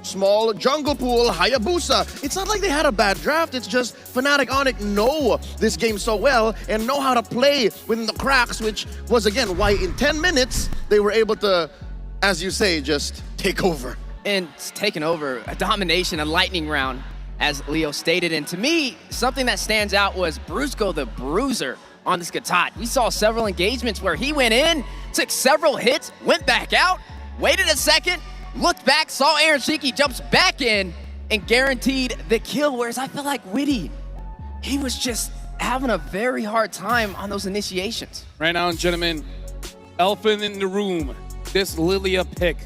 small jungle pool, Hayabusa. It's not like they had a bad draft, it's just Fnatic Onic know this game so well and know how to play within the cracks, which was, again, why in 10 minutes they were able to, as you say, just take over. And it's taken over, a domination, a lightning round, as Leo stated. And to me, something that stands out was Brusco the Bruiser on this Gatot. We saw several engagements where he went in, took several hits, went back out, waited a second, looked back, saw Aaron Shiki, jumps back in, and guaranteed the kill, whereas I feel like Witty, he was just having a very hard time on those initiations. Right now, gentlemen, elephant in the room, this Lilia pick.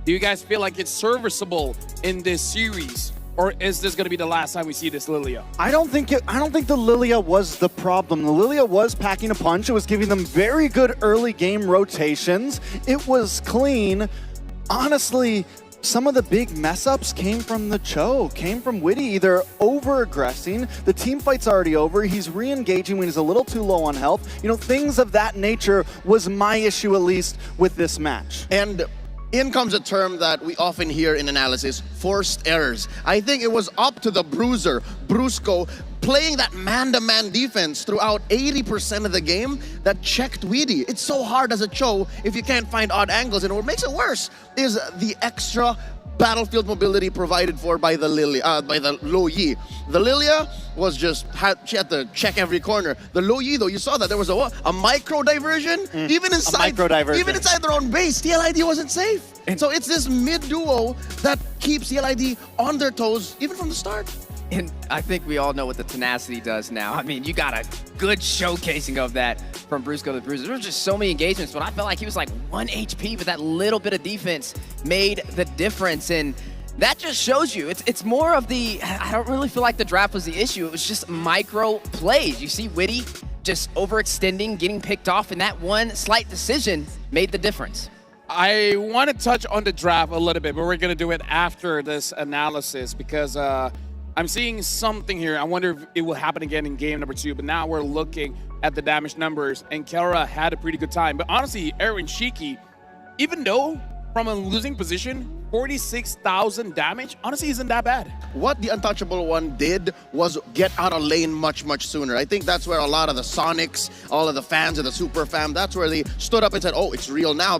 Do you guys feel like it's serviceable in this series? Or is this going to be the last time we see this Lilia? I don't think the Lilia was the problem. The Lilia was packing a punch. It was giving them very good early game rotations. It was clean. Honestly, some of the big mess-ups came from the Cho, came from Witty, either over-aggressing, the team fight's already over, he's re-engaging when he's a little too low on health. You know, things of that nature was my issue, at least, with this match. And in comes a term that we often hear in analysis, forced errors. I think it was up to the bruiser, Brusco, playing that man-to-man defense throughout 80% of the game that checked Weedy. It's so hard as a Cho if you can't find odd angles, and what makes it worse is the extra battlefield mobility provided for by the Lo Yi. The Lilia was just, she had to check every corner. The Lo Yi, though, you saw that there was a micro diversion, even inside their own base. TLID wasn't safe. And so it's this mid duo that keeps TLID on their toes even from the start. And I think we all know what the tenacity does now. I mean, you got a good showcasing of that from Brusco the Bruiser. There were just so many engagements, but I felt like he was like 1 HP, but that little bit of defense made the difference. And that just shows you, it's more of the, I don't really feel like the draft was the issue. It was just micro plays. You see Witty just overextending, getting picked off, and that one slight decision made the difference. I want to touch on the draft a little bit, but we're going to do it after this analysis because I'm seeing something here. I wonder if it will happen again in game number 2, but now we're looking at the damage numbers, and Kelra had a pretty good time. But honestly, Erwin Shiki, even though from a losing position, 46,000 damage, honestly isn't that bad. What the Untouchable one did was get out of lane much, much sooner. I think that's where a lot of the Sonics, all of the fans of the Super Fam, that's where they stood up and said, oh, it's real now.